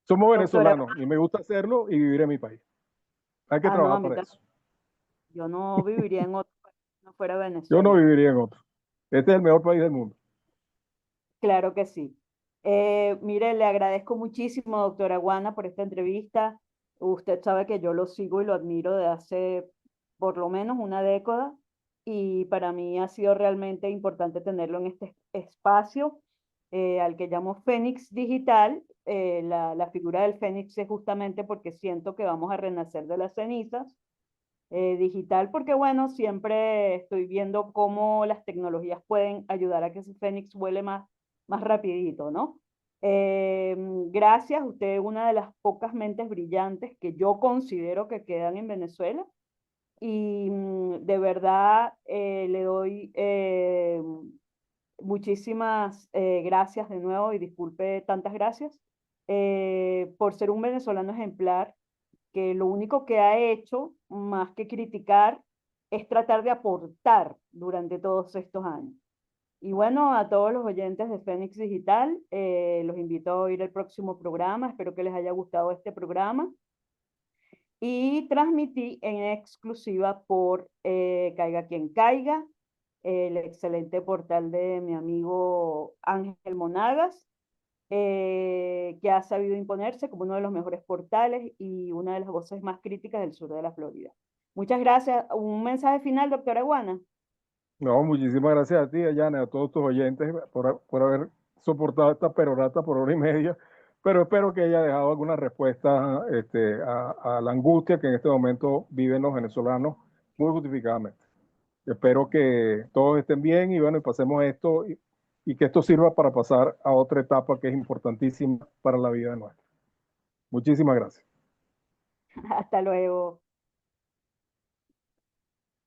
somos Doctora, venezolanos y me gusta hacerlo y vivir en mi país. Hay que no, a trabajar mí para también. eso. Yo no viviría en otro país que no fuera Yo no Venezuela. viviría en otro. Este es el mejor país del mundo. Claro que sí. Mire, le agradezco muchísimo, doctora Guana, por esta entrevista. Usted sabe que yo lo sigo y lo admiro de hace por lo menos una década y para mí ha sido realmente importante tenerlo en este espacio al que llamo Fénix Digital. La figura del Fénix es justamente porque siento que vamos a renacer de las cenizas. Digital porque bueno, siempre estoy viendo cómo las tecnologías pueden ayudar a que ese Fénix vuele más rapidito, ¿no? Gracias, usted es una de las pocas mentes brillantes que yo considero que quedan en Venezuela y de verdad le doy muchísimas gracias de nuevo y disculpe tantas gracias por ser un venezolano ejemplar que lo único que ha hecho, más que criticar, es tratar de aportar durante todos estos años. Y bueno, a todos los oyentes de Fénix Digital, los invito a oír el próximo programa. Espero que les haya gustado este programa. Y transmití en exclusiva por Caiga Quien Caiga, el excelente portal de mi amigo Ángel Monagas, que ha sabido imponerse como uno de los mejores portales y una de las voces más críticas del sur de la Florida. Muchas gracias. Un mensaje final, doctora Guana. No, muchísimas gracias a ti, Ayana, a todos tus oyentes por haber soportado esta perorata por hora y media, pero espero que haya dejado alguna respuesta a la angustia que en este momento viven los venezolanos muy justificadamente. Espero que todos estén bien y bueno, y pasemos esto y que esto sirva para pasar a otra etapa que es importantísima para la vida nuestra. Muchísimas gracias. Hasta luego.